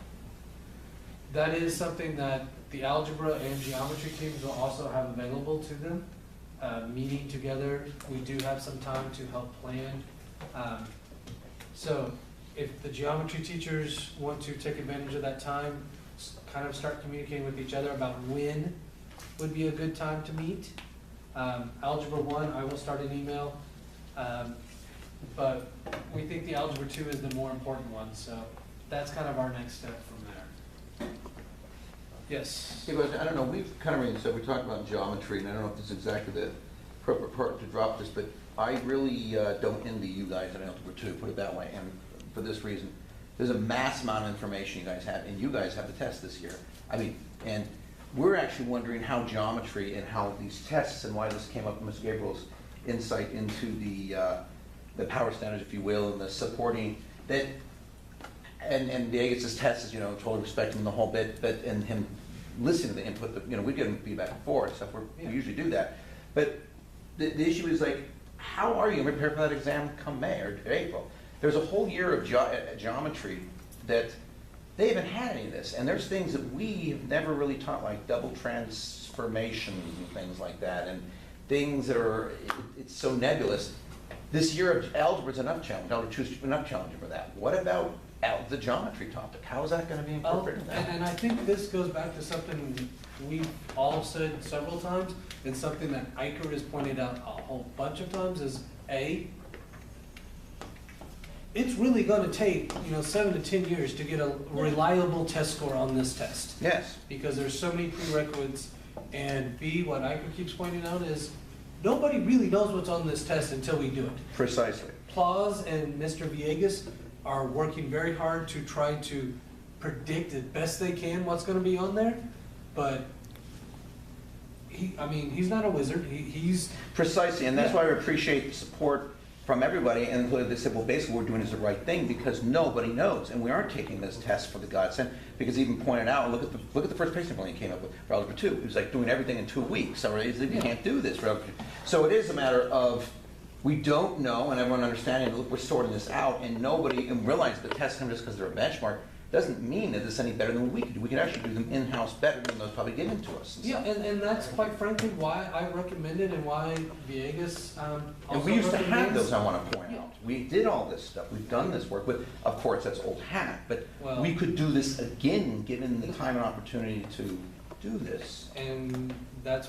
That is something that the algebra and geometry teams will also have available to them. Meeting together, we do have some time to help plan. So if the geometry teachers want to take advantage of that time, kind of start communicating with each other about when would be a good time to meet. Algebra 1, I will start an email, but we think the Algebra 2 is the more important one, so that's kind of our next step from there. Yes?
Hey, guys, I don't know, we've kind of already said, we talked about geometry, and I don't know if this is exactly the appropriate part to drop this, but I really don't envy you guys at Algebra 2, put it that way, and for this reason. There's a mass amount of information you guys have, and you guys have the test this year. I mean, and we're actually wondering how geometry and how these tests and why this came up in Ms. Gabriel's insight into the power standards, if you will, and the supporting that, and Viegas' test is, totally respect him the whole bit, but and him listening to the input, we give him feedback and forth, stuff, we usually do that. But the issue is like, how are you going to prepare for that exam come May or April? There's a whole year of geometry that they haven't had any of this, and there's things that we have never really taught, like double transformations and things like that, and things that are, it's so nebulous. This year of algebra is enough challenge, algebra 2 is enough challenging for that. What about the geometry topic? How is that going to be incorporated in that?
And I think this goes back to something we've all said several times, and something that Iker has pointed out a whole bunch of times is it's really going to take 7 to 10 years to get a reliable test score on this test.
Yes.
Because there's so many prerequisites, and B, what Iker keeps pointing out is nobody really knows what's on this test until we do it.
Precisely.
Plaus and Mr. Viegas are working very hard to try to predict as best they can what's going to be on there, but he's not a wizard. He's
precisely, and that's why we appreciate the support from everybody, and they said, well, basically what we're doing is the right thing because nobody knows, and we aren't taking this test for the godsend, because he even pointed out, look at the first patient plan he came up with for Algebra 2. He was like doing everything in 2 weeks, so you can't do this for Algebra 2. So it is a matter of, we don't know, and everyone understanding, look, we're sorting this out, and nobody, and realize the tests come just because they're a benchmark, doesn't mean that it's any better than what we could do. We could actually do them in-house better than those probably given to us.
Yeah, and that's quite frankly why I recommended and why Viegas
and we used to have those, I want to point out. We did all this stuff. We've done this work with, of course, that's old hat, but we could do this again given the time and opportunity to do this.
And that's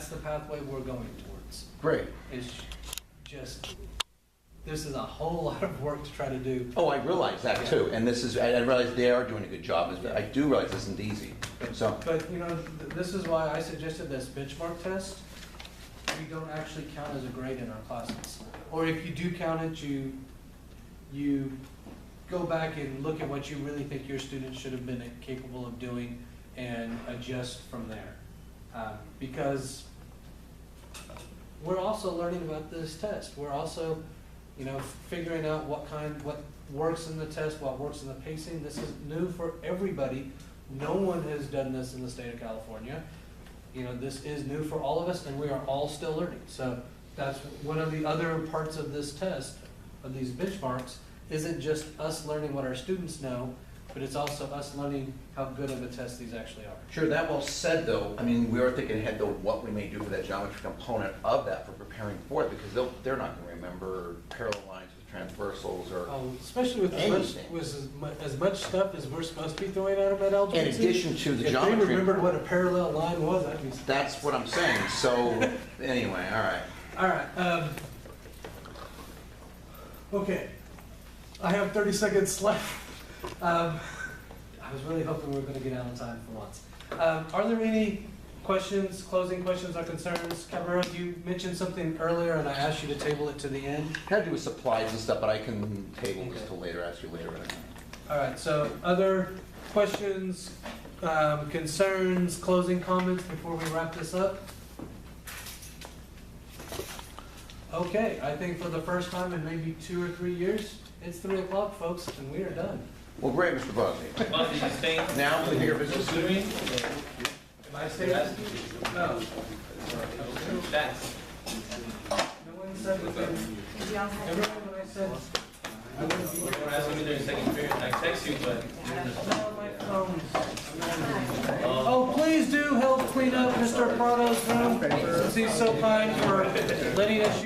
the pathway we're going towards.
Great.
It's just, this is a whole lot of work to try to do.
Oh, I realize that too, and this is, I realize they are doing a good job, but I do realize this isn't easy, so.
But, this is why I suggested this benchmark test. We don't actually count as a grade in our classes. Or if you do count it, you go back and look at what you really think your students should have been capable of doing and adjust from there. Because we're also learning about this test. We're also You know, figuring out what works in the test, what works in the pacing. This is new for everybody. No one has done this in the state of California. You know, this is new for all of us, and we are all still learning. So that's one of the other parts of this test, of these benchmarks, isn't just us learning what our students know, but it's also us learning how good of a test these actually are.
Sure, that well said, though. I mean, we are thinking ahead, though, what we may do for that geometry component of that for preparing for it, because they're not going to remember parallel lines with transversals or
especially with as much stuff as we're supposed to be throwing at them at algebra.
In addition to the
if
geometry.
If they remembered what a parallel line was, I'd be.
That's what I'm saying. So, anyway, all right.
All right. Okay. I have 30 seconds left. I was really hoping we were going to get out on time for once. Are there any questions, closing questions or concerns? Cabrera, you mentioned something earlier and I asked you to table it to the end.
It had to do with supplies and stuff, but I can table this till later, ask you later.
All right, so other questions, concerns, closing comments before we wrap this up? Okay, I think for the first time in maybe 2 or 3 years, it's 3 o'clock, folks, and we are done.
Well, great, Mr. Bosely.
Bosely, you staying?
Now for the bigger business.
Am I staying? No.
That's.
No one said within. Everyone, when I said. I wouldn't be
You were asking me during second period. I text you, but.
No, my phone. Oh, please do help clean up Mr. Prado's room, since he's so kind for letting us